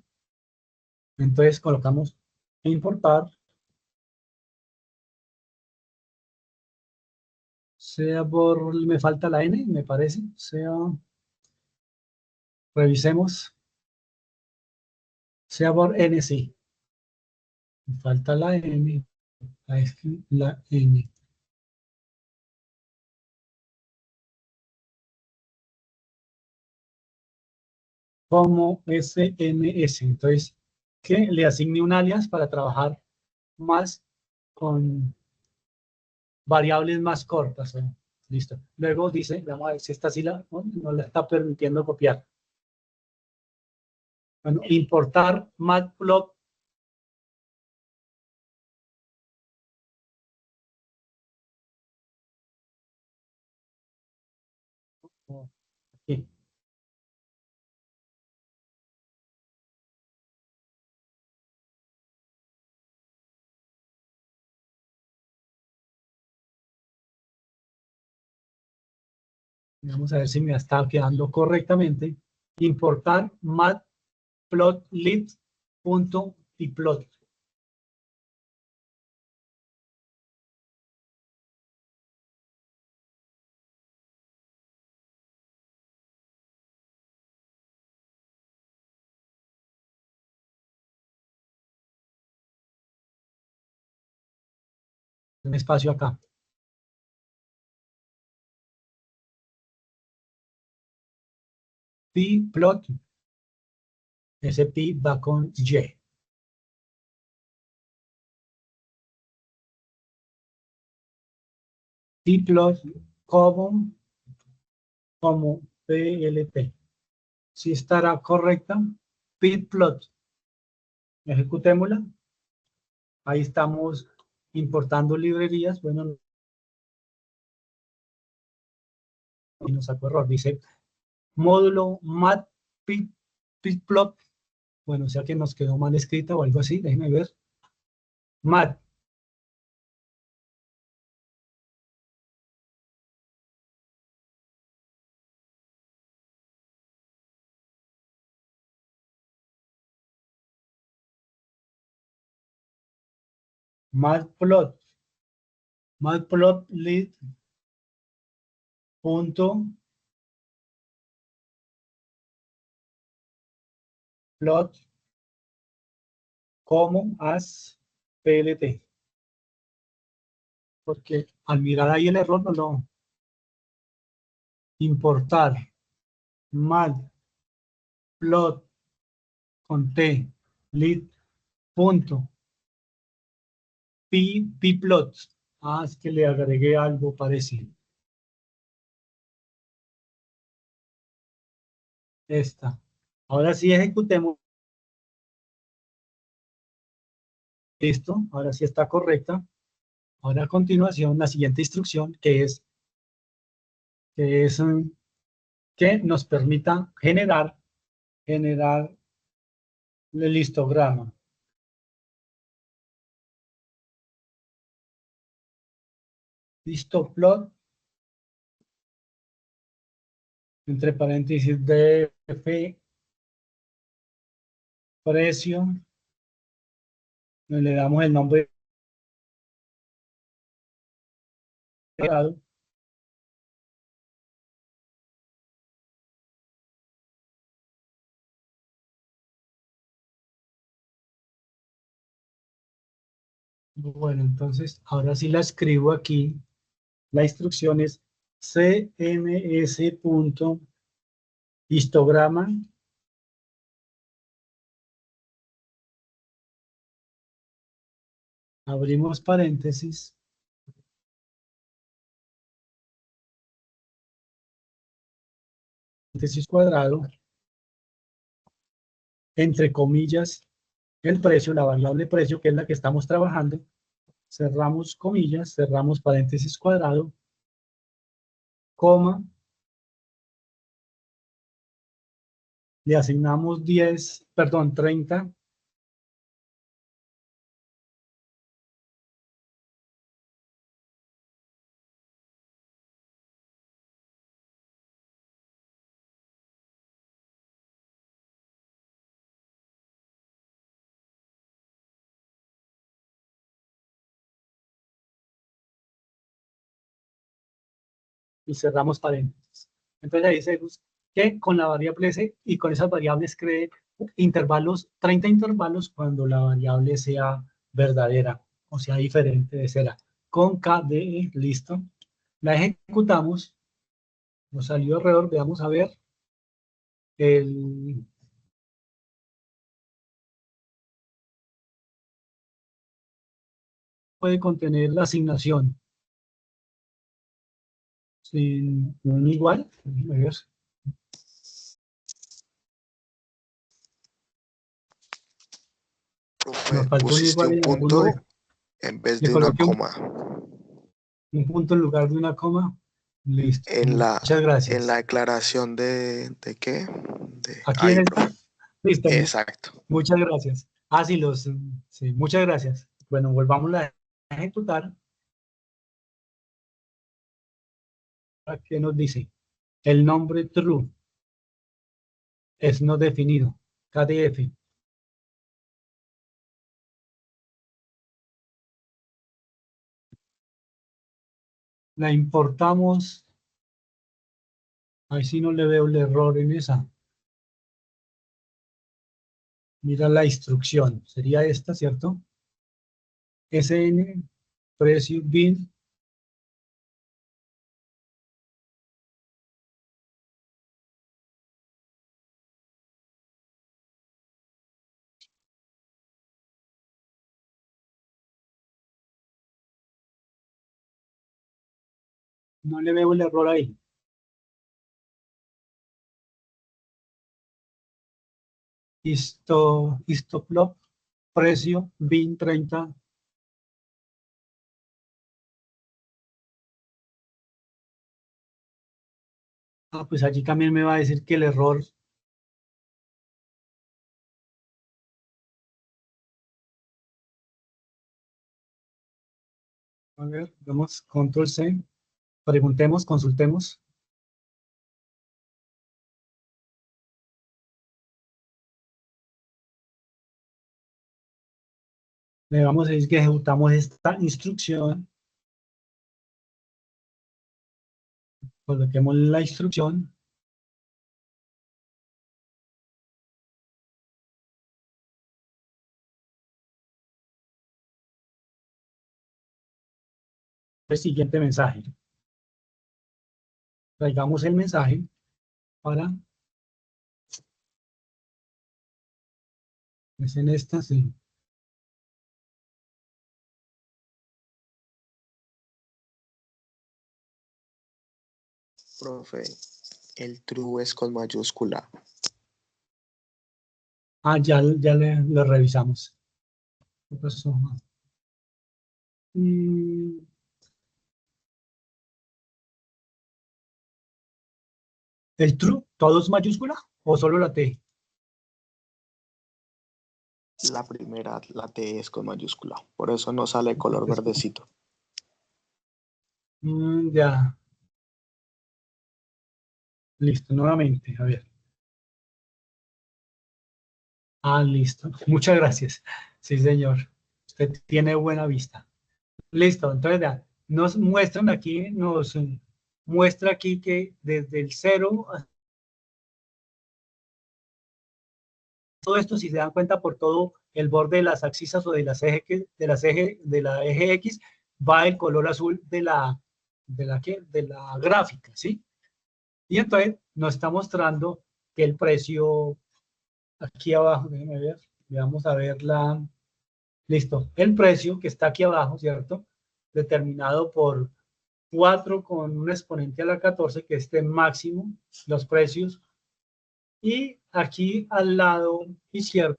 Entonces colocamos importar Seaborn. Me falta la N, me parece. Revisemos. Seaborn N, sí. Me falta la N. La N. Como SNS. Entonces, que le asigne un alias para trabajar más con variables más cortas. Listo. Luego dice, vamos a ver si esta sí no la está permitiendo copiar. Bueno, importar matplotlib. Aquí. Vamos a ver si me está quedando correctamente. Importar matplotlib.pyplot. Un espacio acá. Pyplot. Ese pi va con y. Pyplot como PLT. Si estará correcta. Pyplot. Ejecutémosla. Ahí estamos importando librerías. Bueno, y nos sacó error. Dice módulo matplotlib. Bueno, o sea que nos quedó mal escrita o algo así. Déjenme ver. Mat. Matplot. Matplotlib. Punto. Plot. Como as PLT. Porque al mirar ahí el error no lo importar. Matplot con T. Lib. Punto. Pyplot. Es que le agregué algo parecido. Esta. Ahora sí ejecutemos. Listo. Ahora sí está correcta. Ahora a continuación la siguiente instrucción que que nos permita generar el histograma. Histoplot, entre paréntesis DF, precio, le damos el nombre de Bueno, entonces ahora sí la escribo aquí. La instrucción es cms.histograma abrimos paréntesis, paréntesis cuadrado, entre comillas, el precio, la variable precio, que es la que estamos trabajando, cerramos comillas, cerramos paréntesis cuadrado, coma, le asignamos 10, perdón, 30, y cerramos paréntesis. Entonces ahí se que con la variable S y con esas variables cree intervalos, 30 intervalos cuando la variable sea verdadera, o sea diferente de cera. Con KDE, listo. La ejecutamos, nos salió error, veamos a ver. Puede contener la asignación sin un igual. A ver. Nos Profe, faltó un pusiste igual un en alguno de. punto en vez Le de una coloqué coma. un punto en lugar de una coma. Listo. En Muchas en la gracias. declaración ¿de qué? Aquí en Ahí, profe. esta. Listo. Exacto. Muchas gracias. Ah, sí, sí, muchas gracias. Bueno, volvamos a ejecutar. ¿Qué nos dice? El nombre true es no definido. KDF. La importamos. Ahí sí no le veo el error en esa. Mira la instrucción. Sería esta, ¿cierto? SN, precio, bin. No le veo el error ahí. Histoplot, precio, bin 30. Ah, pues allí también me va a decir que el error. A ver, vamos, control C. Preguntemos, consultemos. Le vamos a decir que ejecutamos esta instrucción. Coloquemos la instrucción. El siguiente mensaje. Traigamos el mensaje para. Es en esta, sí. Profe, el true es con mayúscula. Ah, ya le revisamos. ¿Qué pasó? ¿El true, todo es mayúscula o solo la T? La primera, la T es con mayúscula. Por eso no sale color verdecito. Ya. Listo, nuevamente. A ver. Ah, listo. Muchas gracias. Sí, señor. Usted tiene buena vista. Listo. Entonces, ya, nos muestran aquí, nos muestra aquí que desde el 0 todo esto, si se dan cuenta, por todo el borde de las axisas o de las de la eje X, va el color azul de la gráfica, ¿sí? Y entonces nos está mostrando que el precio aquí abajo, déjenme ver, vamos a ver listo, el precio que está aquí abajo, ¿cierto? Determinado por 4 con un exponente a la 14, que esté máximo, los precios. Y aquí al lado izquierdo,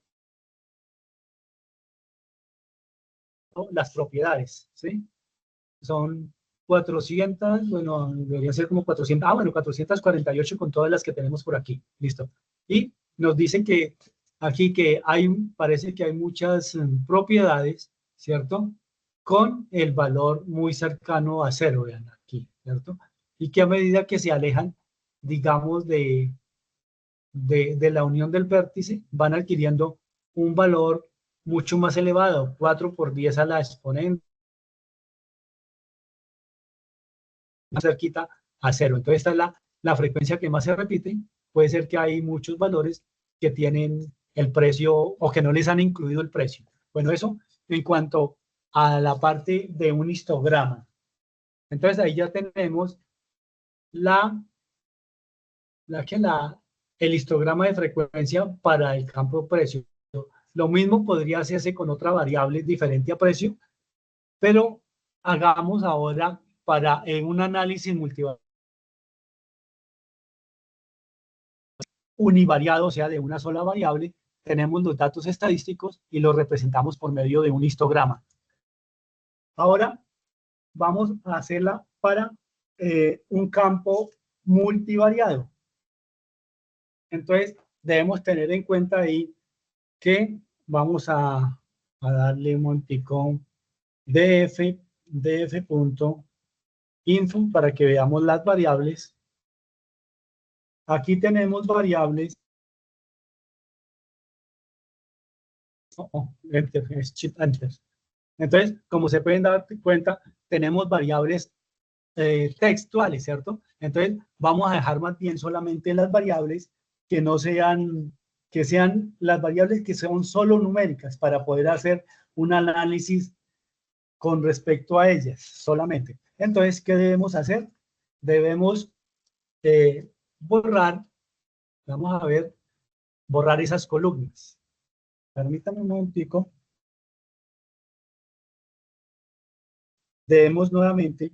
las propiedades, ¿sí? Son 400, bueno, debería ser como 400, bueno, 448 con todas las que tenemos por aquí, listo. Y nos dicen que aquí parece que hay muchas propiedades, ¿cierto? Con el valor muy cercano a cero, vean aquí, ¿cierto? Y que a medida que se alejan, digamos, de la unión del vértice, van adquiriendo un valor mucho más elevado, 4 por 10 a la exponente, más cerquita a cero. Entonces esta es la frecuencia que más se repite. Puede ser que hay muchos valores que tienen el precio o que no les han incluido el precio. Bueno, eso en cuanto a la parte de un histograma. Entonces ahí ya tenemos el histograma de frecuencia para el campo precio. Lo mismo podría hacerse con otra variable diferente a precio, pero hagamos ahora para un análisis multivariado univariado, o sea, de una sola variable, tenemos los datos estadísticos y los representamos por medio de un histograma. Ahora vamos a hacerla para un campo multivariado. Entonces, debemos tener en cuenta ahí que vamos a darle un montico df.info para que veamos las variables. Aquí tenemos variables. Enter, enter. Entonces, como se pueden dar cuenta, tenemos variables textuales, ¿cierto? Entonces, vamos a dejar más bien solamente las variables que no sean, que sean las variables que son solo numéricas para poder hacer un análisis con respecto a ellas solamente. Entonces, ¿qué debemos hacer? Debemos borrar, vamos a ver, borrar esas columnas. Permítame un momentico. Debemos nuevamente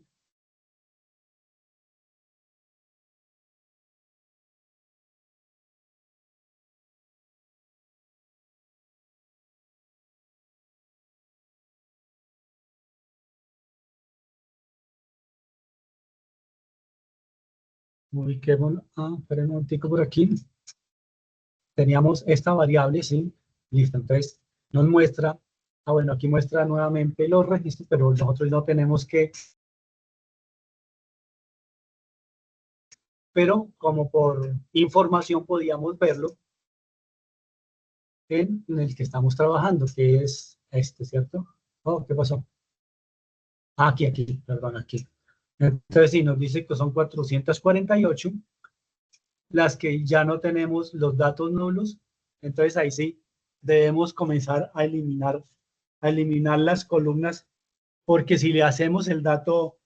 ubiquémoslo. Esperen un momentico por aquí. Teníamos esta variable, ¿sí? Listo, entonces nos muestra, bueno, aquí muestra nuevamente los registros, pero nosotros no tenemos que, pero como por información podíamos verlo en el que estamos trabajando, que es este, ¿cierto? Oh, ¿qué pasó? Aquí, perdón, aquí. Entonces, sí, nos dice que son 448, las que ya no tenemos los datos nulos, entonces ahí sí debemos comenzar a eliminar las columnas, porque si le hacemos el dato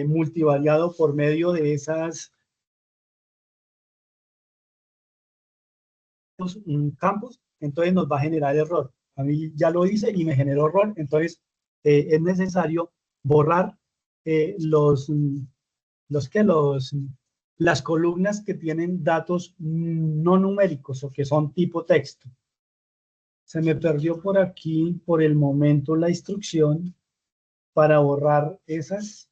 multivariado por medio de esas campos, entonces nos va a generar error. A mí ya lo hice y me generó error, entonces es necesario borrar las columnas que tienen datos no numéricos o que son tipo texto. Se me perdió por aquí, por el momento, la instrucción para borrar esas.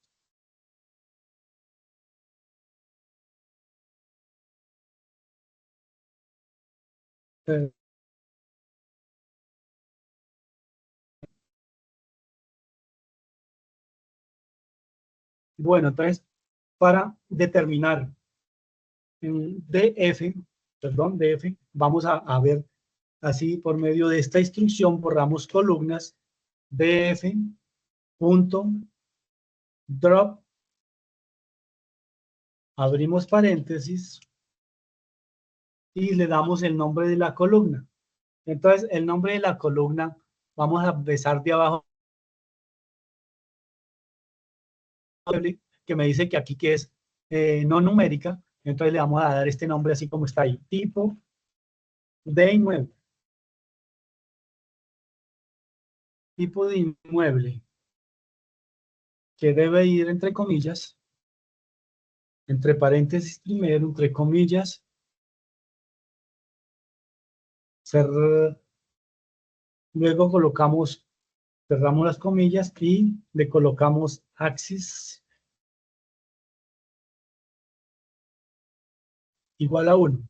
Bueno, entonces, para determinar DF, vamos a ver así por medio de esta instrucción, borramos columnas df.drop, abrimos paréntesis y le damos el nombre de la columna. Entonces, el nombre de la columna, vamos a empezar de abajo, que me dice que aquí que es no numérica, entonces le vamos a dar este nombre así como está ahí, tipo de inmueble. Tipo de inmueble, que debe ir entre comillas, entre paréntesis primero, entre comillas, luego colocamos, cerramos las comillas y le colocamos axis igual a 1. Un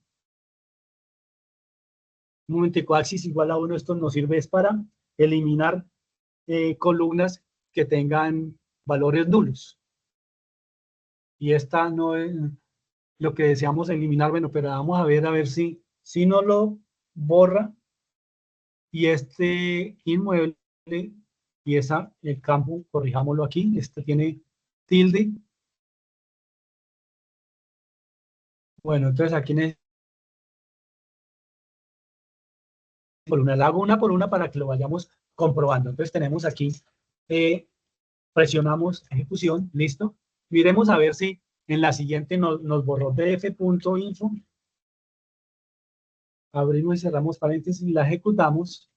momentico, axis igual a 1, esto nos sirve es para eliminar columnas que tengan valores nulos. Y esta no es lo que deseamos eliminar, bueno, pero vamos a ver si no lo borra y este inmueble y el campo, corrijámoslo aquí, este tiene tilde. Bueno, entonces aquí en columna, la hago una por una para que lo vayamos comprobando. Entonces tenemos aquí, presionamos ejecución, listo. Miremos a ver si en la siguiente nos borró df.info. Abrimos y cerramos paréntesis, la ejecutamos.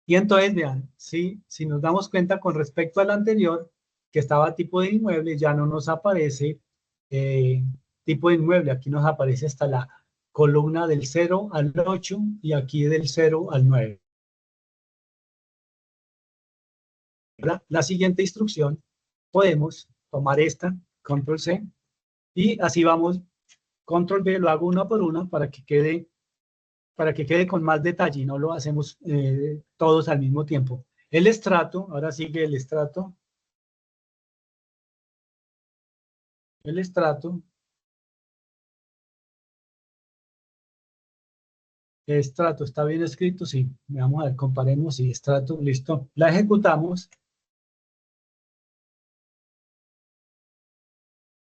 Y entonces, vean, si nos damos cuenta con respecto al anterior, que estaba tipo de inmueble, ya no nos aparece tipo de inmueble. Aquí nos aparece hasta la columna del 0 al 8 y aquí del 0 al 9. La siguiente instrucción, podemos tomar esta, control C, y así vamos, control B, lo hago una por una para que quede con más detalle y no lo hacemos todos al mismo tiempo. El estrato, ahora sigue el estrato. El estrato. Estrato, ¿está bien escrito? Sí. Vamos a ver, comparemos. Sí, estrato, listo. La ejecutamos.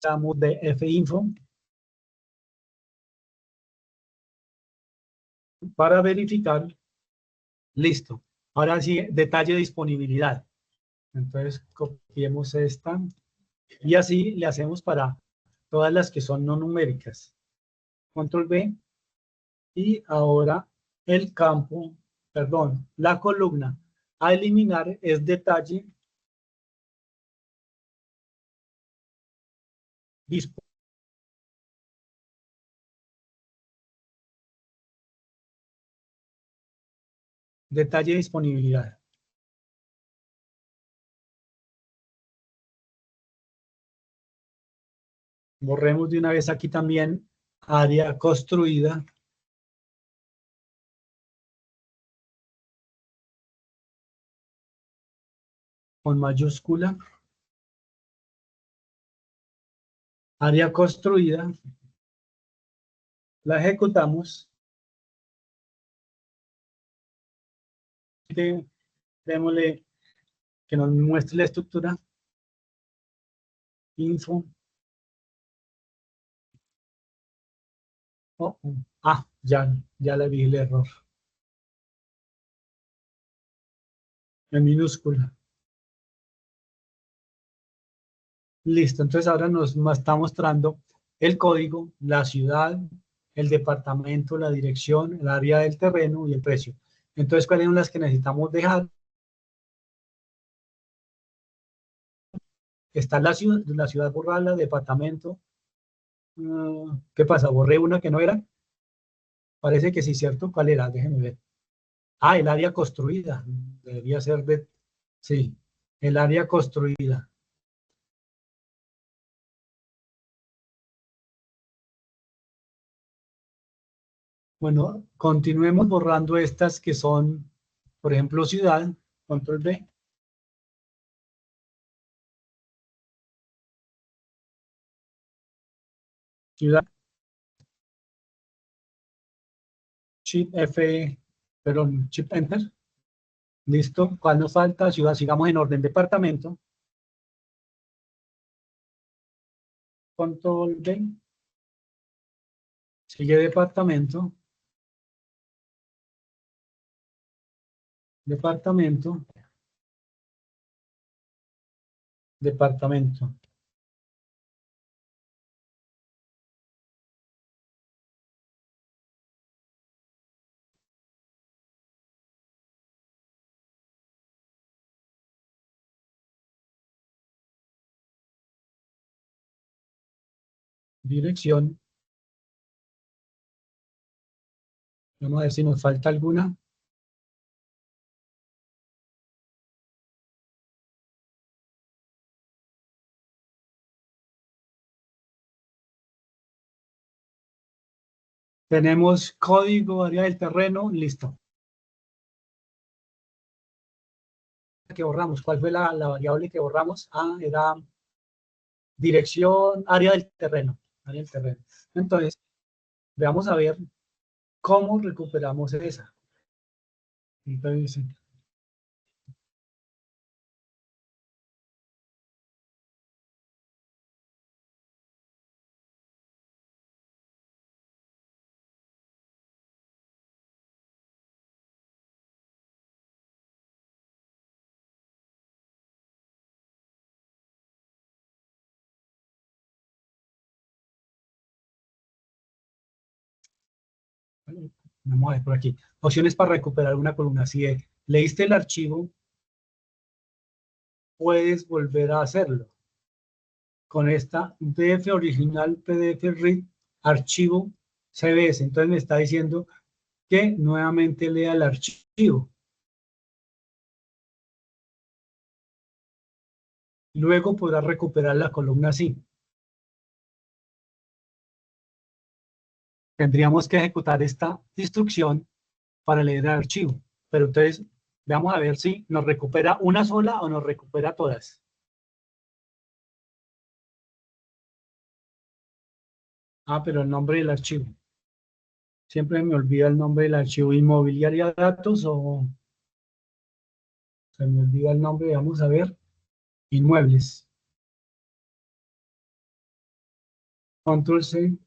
Damos de finfo para verificar. Listo. Ahora sí, detalle de disponibilidad. Entonces, copiemos esta y así le hacemos para todas las que son no numéricas. Control B y ahora el campo, perdón, la columna a eliminar es detalle disponible. Detalle de disponibilidad. Borremos de una vez aquí también área construida. Con mayúscula. Área construida. La ejecutamos. Démosle que nos muestre la estructura. Info. Oh, oh. Ah, ya le vi el error. En minúscula. Listo, entonces ahora nos está mostrando el código, la ciudad, el departamento, la dirección, el área del terreno y el precio. Entonces, ¿cuáles son las que necesitamos dejar? Está la ciudad borrada, el departamento. ¿Qué pasa? ¿Borré una que no era? Parece que sí, ¿cierto? ¿Cuál era? Déjenme ver. Ah, el área construida. Debería ser de... Sí, el área construida. Bueno, continuemos borrando estas que son, por ejemplo, ciudad, control B. Ciudad, Shift F, perdón, Shift Enter. Listo. ¿Cuál nos falta? Ciudad, sigamos en orden. Departamento. Control B. Sigue departamento. departamento, departamento. Dirección. Vamos a ver si nos falta alguna. Tenemos código, área del terreno, listo. Que borramos, ¿cuál fue la variable que borramos? Ah, era dirección, área del terreno. Área del terreno. Entonces, veamos a ver cómo recuperamos esa. Entonces, vamos a ver por aquí. Opciones para recuperar una columna. Si leíste el archivo, puedes volver a hacerlo. Con esta DF original, PDF read, archivo CBS. Entonces me está diciendo que nuevamente lea el archivo. Luego podrá recuperar la columna así. Tendríamos que ejecutar esta instrucción para leer el archivo. Pero entonces, veamos a ver si nos recupera una sola o nos recupera todas. Ah, pero el nombre del archivo. Siempre me olvida el nombre del archivo. Inmobiliaria datos o se me olvida el nombre. Vamos a ver. Inmuebles. Control C.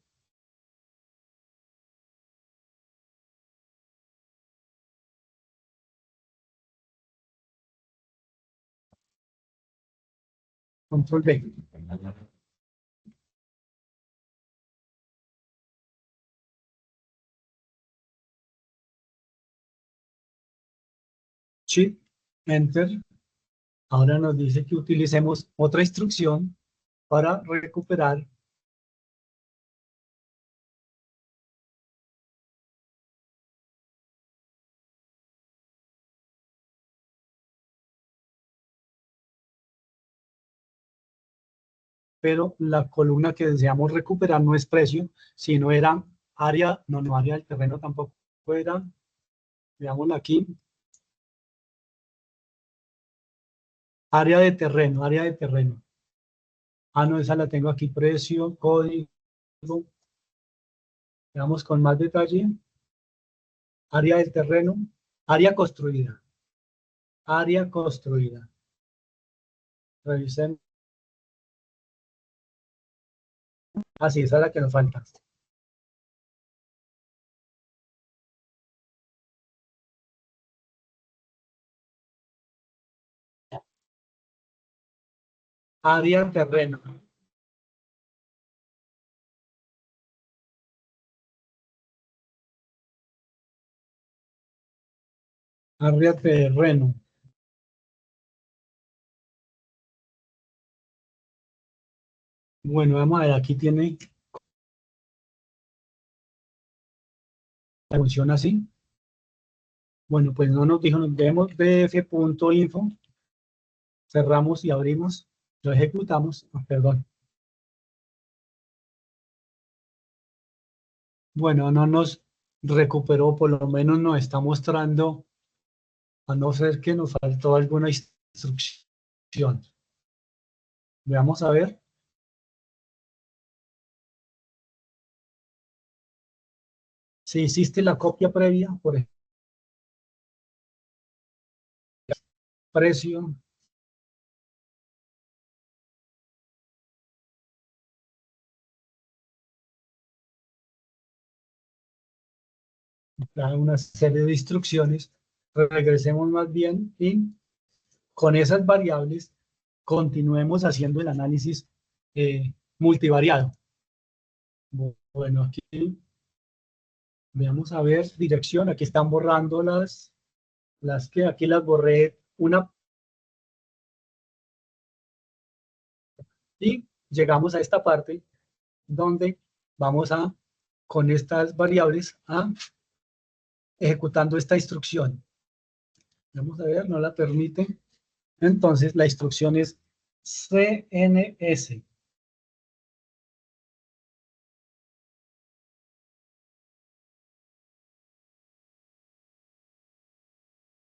Control V. Shift, Enter. Ahora nos dice que utilicemos otra instrucción para recuperar pero la columna que deseamos recuperar no es precio, sino era área, no área del terreno tampoco era, veámosla aquí, área de terreno, área de terreno. Ah, no, esa la tengo aquí, precio, código, veamos con más detalle, área del terreno, área construida, área construida. Revisemos. Ah, sí, esa es la que nos falta. Área terreno. Área terreno. Bueno, vamos a ver, aquí tiene, funciona así. Bueno, pues no nos dijo, nos vemos bf.info, cerramos y abrimos, lo ejecutamos, perdón. Bueno, no nos recuperó, por lo menos nos está mostrando, a no ser que nos faltó alguna instrucción. Veamos a ver. Si hiciste la copia previa, por ejemplo, precio, da una serie de instrucciones regresemos más bien y con esas variables continuemos haciendo el análisis multivariado. Bueno, aquí veamos a ver dirección. Aquí están borrando las que aquí las borré una. Y llegamos a esta parte donde vamos a, con estas variables, a ejecutando esta instrucción. Vamos a ver, no la permite. Entonces, la instrucción es CNS.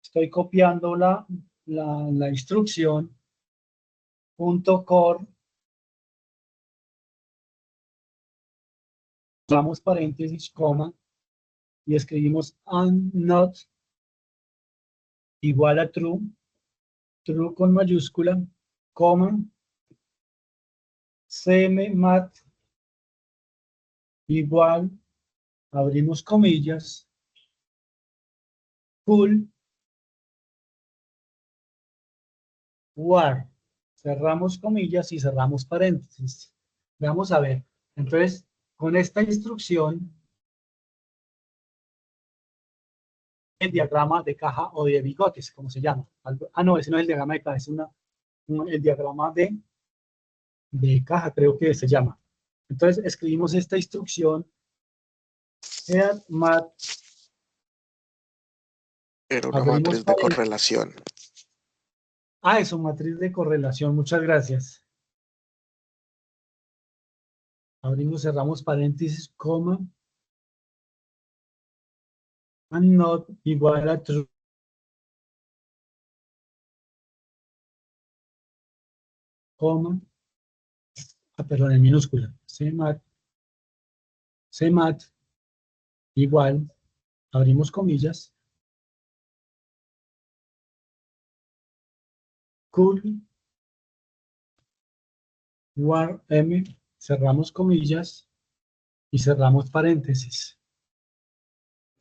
Estoy copiando la instrucción .core. Damos paréntesis, coma, y escribimos and not igual a true, true con mayúscula, coma, cmmat igual, abrimos comillas, full war, cerramos comillas y cerramos paréntesis. Vamos a ver. Entonces, con esta instrucción, el diagrama de caja o de bigotes, como se llama. No, ese no es el diagrama de caja, es el diagrama de caja, creo que se llama. Entonces, escribimos esta instrucción. Mat, Era una matriz de correlación. Eso, matriz de correlación. Muchas gracias. Abrimos, cerramos paréntesis, coma. And not igual a true. Coma. Perdón, en minúscula. cmat igual. Abrimos comillas. Cool. War M. Cerramos comillas y cerramos paréntesis.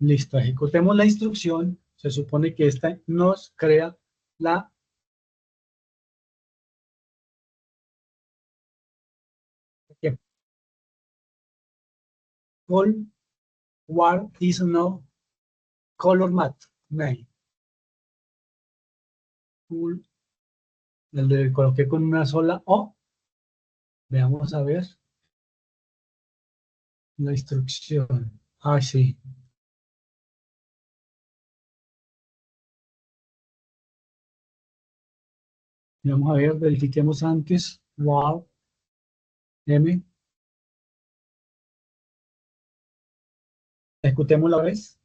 Listo, ejecutemos la instrucción. Se supone que esta nos crea la Full war is no color matte. Full, le coloqué con una sola O. Veamos a ver la instrucción. Sí. Vamos a ver, verifiquemos antes. Wow. M. Ejecutemos la vez.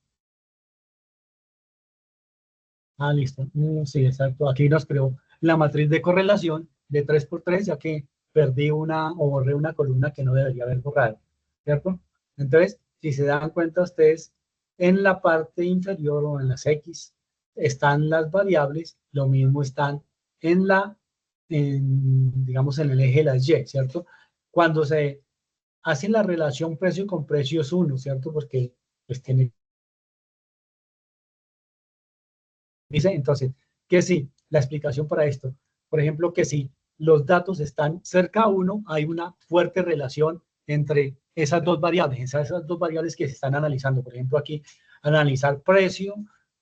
Listo. Sí, exacto. Aquí nos creó la matriz de correlación de 3 por 3, ya que perdí una o borré una columna que no debería haber borrado. ¿Cierto? Entonces, si se dan cuenta ustedes, en la parte inferior o en las X están las variables, lo mismo están digamos, en el eje de las Y, ¿cierto? Cuando se hace la relación precio con precio es 1, ¿cierto? Porque pues tiene... Dice entonces que si la explicación para esto, por ejemplo, que si los datos están cerca a 1, hay una fuerte relación entre esas dos variables, esas dos variables que se están analizando. Por ejemplo, aquí analizar precio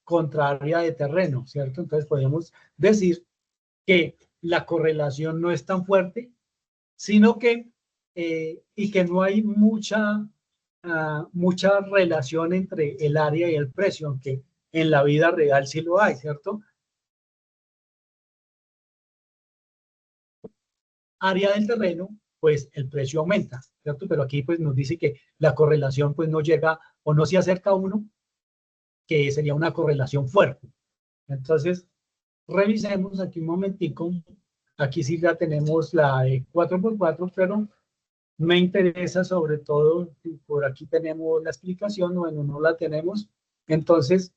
contra área de terreno, ¿cierto? Entonces podemos decir que la correlación no es tan fuerte, sino que, y que no hay mucha relación entre el área y el precio, aunque en la vida real sí lo hay, ¿cierto? Área del terreno, pues el precio aumenta, ¿cierto? Pero aquí pues nos dice que la correlación pues no llega o no se acerca a 1, que sería una correlación fuerte. Entonces, revisemos aquí un momentico. Aquí sí ya tenemos la de 4x4, pero me interesa sobre todo, por aquí tenemos la explicación, bueno, no la tenemos. Entonces,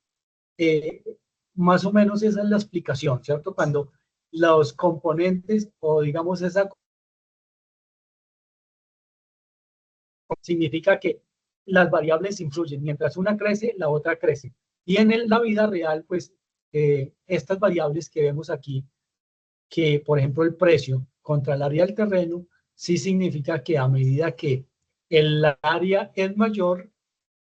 más o menos esa es la explicación, ¿cierto? Cuando los componentes o digamos esa significa que las variables influyen, mientras una crece, la otra crece. Y en la vida real, pues estas variables que vemos aquí, que por ejemplo el precio contra el área del terreno, sí significa que a medida que el área es mayor,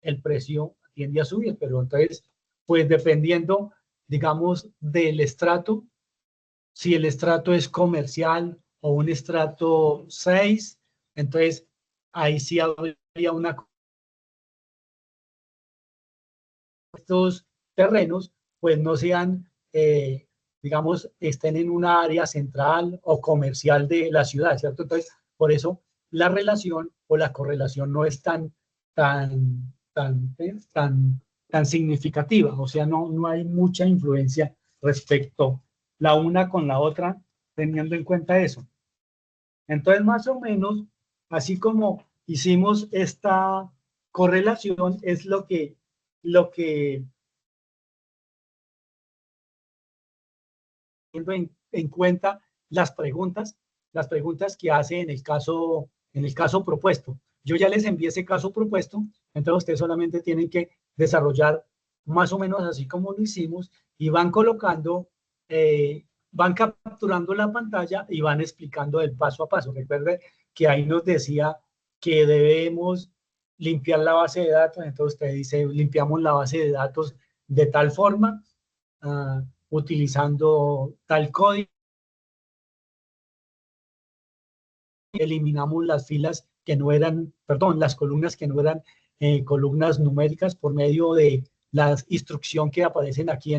el precio tiende a subir, pero entonces, pues dependiendo, digamos, del estrato, si el estrato es comercial o un estrato 6, entonces ahí sí habría una... Estos terrenos, pues no sean, digamos, estén en una área central o comercial de la ciudad, ¿cierto? Entonces, por eso la relación o la correlación no es tan significativa, o sea, no hay mucha influencia respecto la una con la otra, teniendo en cuenta eso. Entonces, más o menos, así como hicimos esta correlación, es lo que en cuenta las preguntas que hace en el caso propuesto. Yo ya les envié ese caso propuesto, entonces ustedes solamente tienen que desarrollar más o menos así como lo hicimos y van colocando, van capturando la pantalla y van explicando el paso a paso. Recuerden que ahí nos decía que debemos limpiar la base de datos, entonces usted dice, limpiamos la base de datos de tal forma, utilizando tal código, eliminamos las filas que no eran, perdón, las columnas que no eran columnas numéricas por medio de la instrucción que aparecen aquí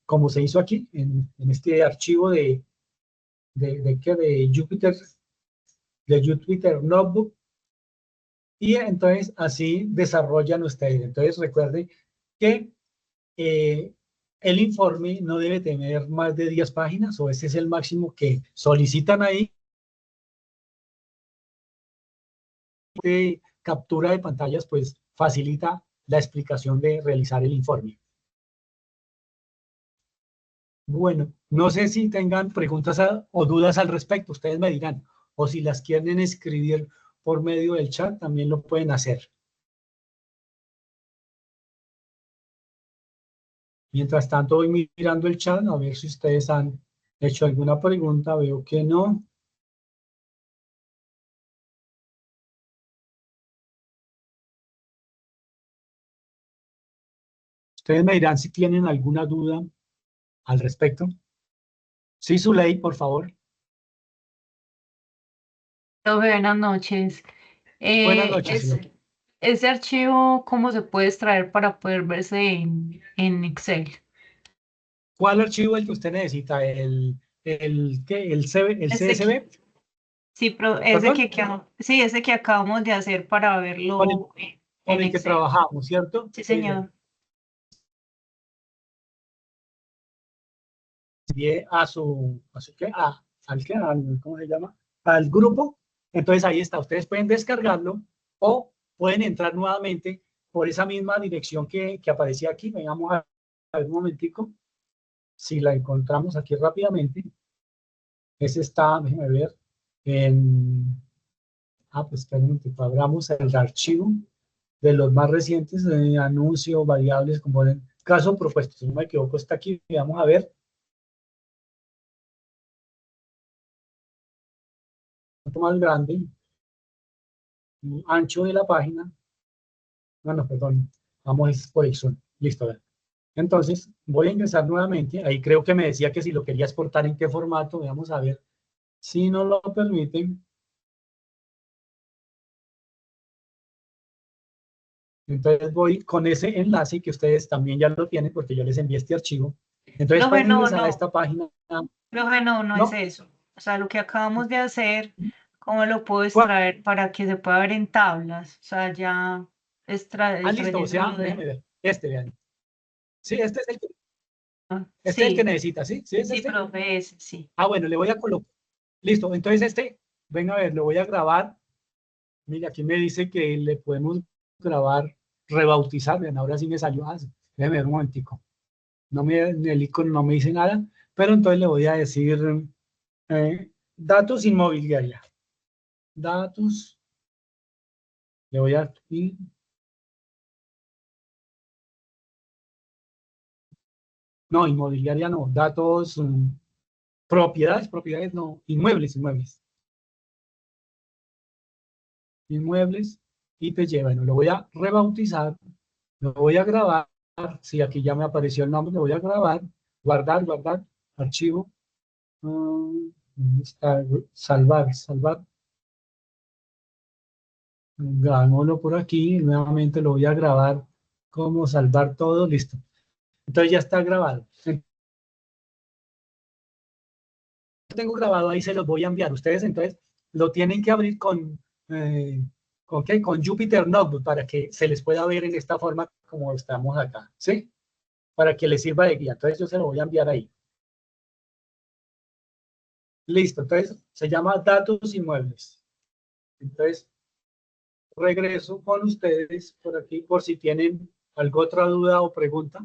como se hizo aquí, en este archivo de Jupyter Notebook. Y entonces así desarrollan ustedes. Entonces recuerden que el informe no debe tener más de 10 páginas, o ese es el máximo que solicitan ahí. De captura de pantallas, pues facilita la explicación de realizar el informe. Bueno, no sé si tengan preguntas o dudas al respecto, ustedes me dirán, o si las quieren escribir por medio del chat, también lo pueden hacer. Mientras tanto, voy mirando el chat a ver si ustedes han hecho alguna pregunta. Veo que no. Ustedes me dirán si tienen alguna duda al respecto. Sí, Zuley, por favor. Buenas noches. Buenas noches, Zuley. Ese archivo, ¿cómo se puede extraer para poder verse en Excel? ¿Cuál archivo es el que usted necesita? ¿El CSV? Sí, pero ¿Perdón? ese que acabamos de hacer para verlo Con en el que Excel. trabajamos, ¿cierto? Sí, señor. Envié ¿cómo se llama? Al grupo. Entonces ahí está. Ustedes pueden descargarlo o pueden entrar nuevamente por esa misma dirección que aparecía aquí. Vengamos a ver un momentico. Si la encontramos aquí rápidamente. Ese está, déjenme ver, pues esperen, abramos el archivo de los más recientes, de anuncio, variables, componentes, caso propuesto, si no me equivoco, está aquí, vamos a ver. Un poco más grande, ancho de la página, bueno, perdón, vamos por Excel, listo, a ver. Entonces, voy a ingresar nuevamente, ahí creo que me decía que si lo quería exportar en qué formato, vamos a ver si nos lo permiten. Entonces voy con ese enlace que ustedes también ya lo tienen porque yo les envié este archivo. Entonces pueden ingresar a esta página. Profe, no es eso. O sea, lo que acabamos de hacer, ¿cómo lo puedo extraer para que se pueda ver en tablas? O sea, ya Listo, o sea, déjenme ver. Vean. Sí, este es el que necesita, ¿sí? ¿Sí es sí, este? profe, sí. Bueno, le voy a colocar. Listo, entonces venga a ver, lo voy a grabar. Mira, aquí me dice que le podemos grabar, rebautizar. Vean, ahora sí me salió. Déjenme ver un momentico. El icono no me dice nada, pero entonces le voy a decir datos inmobiliaria. Datos. Le voy a No, inmobiliaria no. Datos, propiedades no. Inmuebles. Inmuebles. IPY. Bueno, lo voy a rebautizar. Lo voy a grabar. Sí, aquí ya me apareció el nombre. Lo voy a grabar. Guardar. Archivo. ¿Dónde está? Salvar. Hagámoslo por aquí. Nuevamente lo voy a grabar. Como salvar todo. Listo. Entonces ya está grabado. Tengo grabado ahí, se los voy a enviar. Ustedes entonces lo tienen que abrir ¿con qué? Con Jupyter Notebook para que se les pueda ver en esta forma como estamos acá, ¿sí? Para que les sirva de guía. Entonces yo se lo voy a enviar ahí. Listo, entonces se llama datos inmuebles. Entonces regreso con ustedes por aquí por si tienen alguna otra duda o pregunta.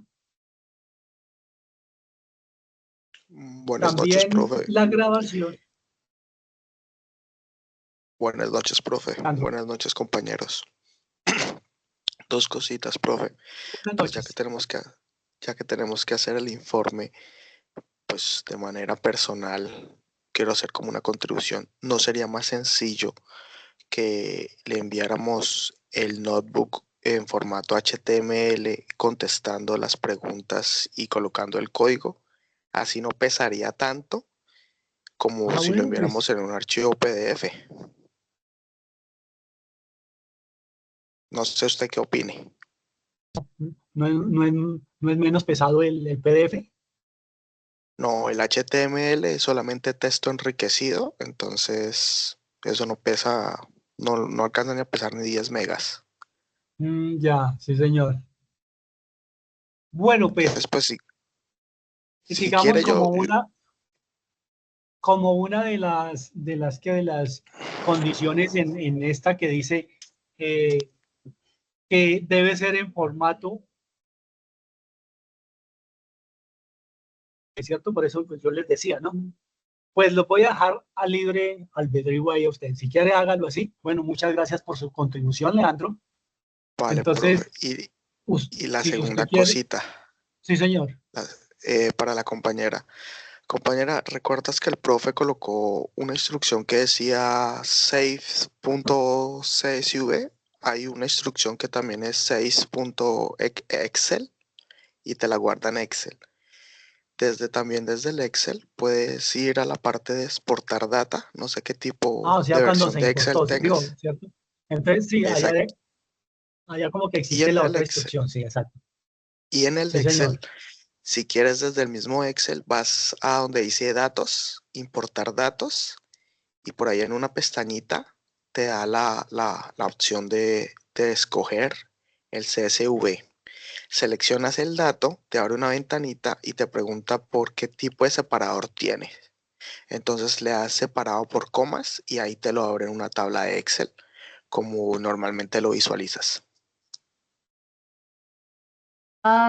Buenas noches, También profe. la grabación. Buenas noches, profe. Ando. Buenas noches, compañeros. Dos cositas, profe. Buenas Pues ya noches. que tenemos que hacer el informe, pues de manera personal, quiero hacer como una contribución. ¿No sería más sencillo que le enviáramos el notebook en formato HTML contestando las preguntas y colocando el código? Así no pesaría tanto como si lo Bueno, pues enviáramos en un archivo PDF. No sé usted qué opine. no es menos pesado el PDF. No, el HTML es solamente texto enriquecido, entonces eso no pesa, no alcanza ni a pesar ni 10 megas. Ya, sí, señor. Bueno, pues Entonces, pues si digamos quiere yo, como una de las condiciones en esta que dice eh, que debe ser en formato, ¿es cierto? Por eso pues, yo les decía, ¿no? Pues lo voy a dejar a libre albedrío ahí a usted. Si quiere, hágalo así. Bueno, muchas gracias por su contribución, Leandro. vale, profe. Entonces, Y la si segunda usted quiere, cosita, sí, señor. la- para la compañera. Compañera, ¿recuerdas que el profe colocó una instrucción que decía save.csv? Hay una instrucción que también es save.excel y te la guarda en Excel. También desde el Excel puedes ir a la parte de exportar data. No sé qué tipo O sea, de cuando versión se de Excel importó, digo, tengas. ¿cierto? Entonces, sí, Exacto. allá como que Y existe en la el otra Excel, instrucción, sí, exacto. y en el Sí, Excel, señor. si quieres desde el mismo Excel, vas a donde dice datos, importar datos, y por ahí en una pestañita te da la opción de escoger el CSV. Seleccionas el dato, te abre una ventanita y te pregunta por qué tipo de separador tienes. Entonces le das separado por comas y ahí te lo abre en una tabla de Excel, como normalmente lo visualizas.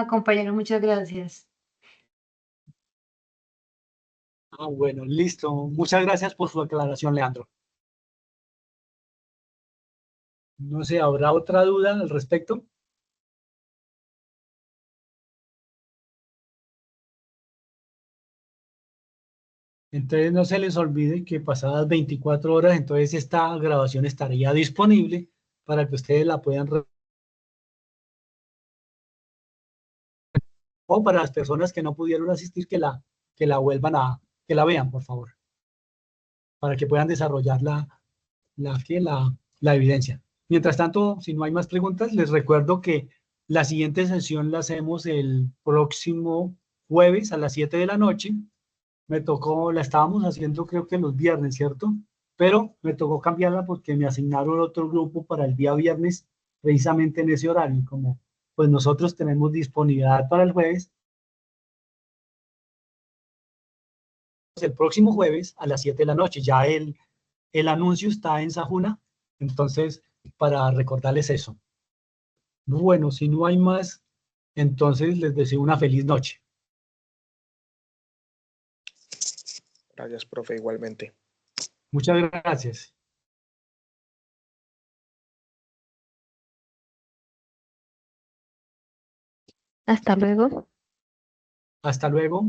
Compañero, muchas gracias. Bueno, listo. Muchas gracias por su aclaración, Leandro. No sé, ¿habrá otra duda al respecto? Entonces no se les olvide que pasadas 24 horas, entonces esta grabación estaría disponible para que ustedes la puedan o para las personas que no pudieron asistir, que la vuelvan que la vean, por favor, para que puedan desarrollar la evidencia. Mientras tanto, si no hay más preguntas, les recuerdo que la siguiente sesión la hacemos el próximo jueves a las 7 de la noche. Me tocó, la estábamos haciendo creo que los viernes, ¿cierto? Pero me tocó cambiarla porque me asignaron otro grupo para el día viernes, precisamente en ese horario. Como pues nosotros tenemos disponibilidad para el jueves, el próximo jueves a las 7 de la noche. Ya el anuncio está en Sajuna, entonces para recordarles eso. Bueno, si no hay más, entonces les deseo una feliz noche. Gracias, profe, igualmente. Muchas gracias. Hasta luego. Hasta luego.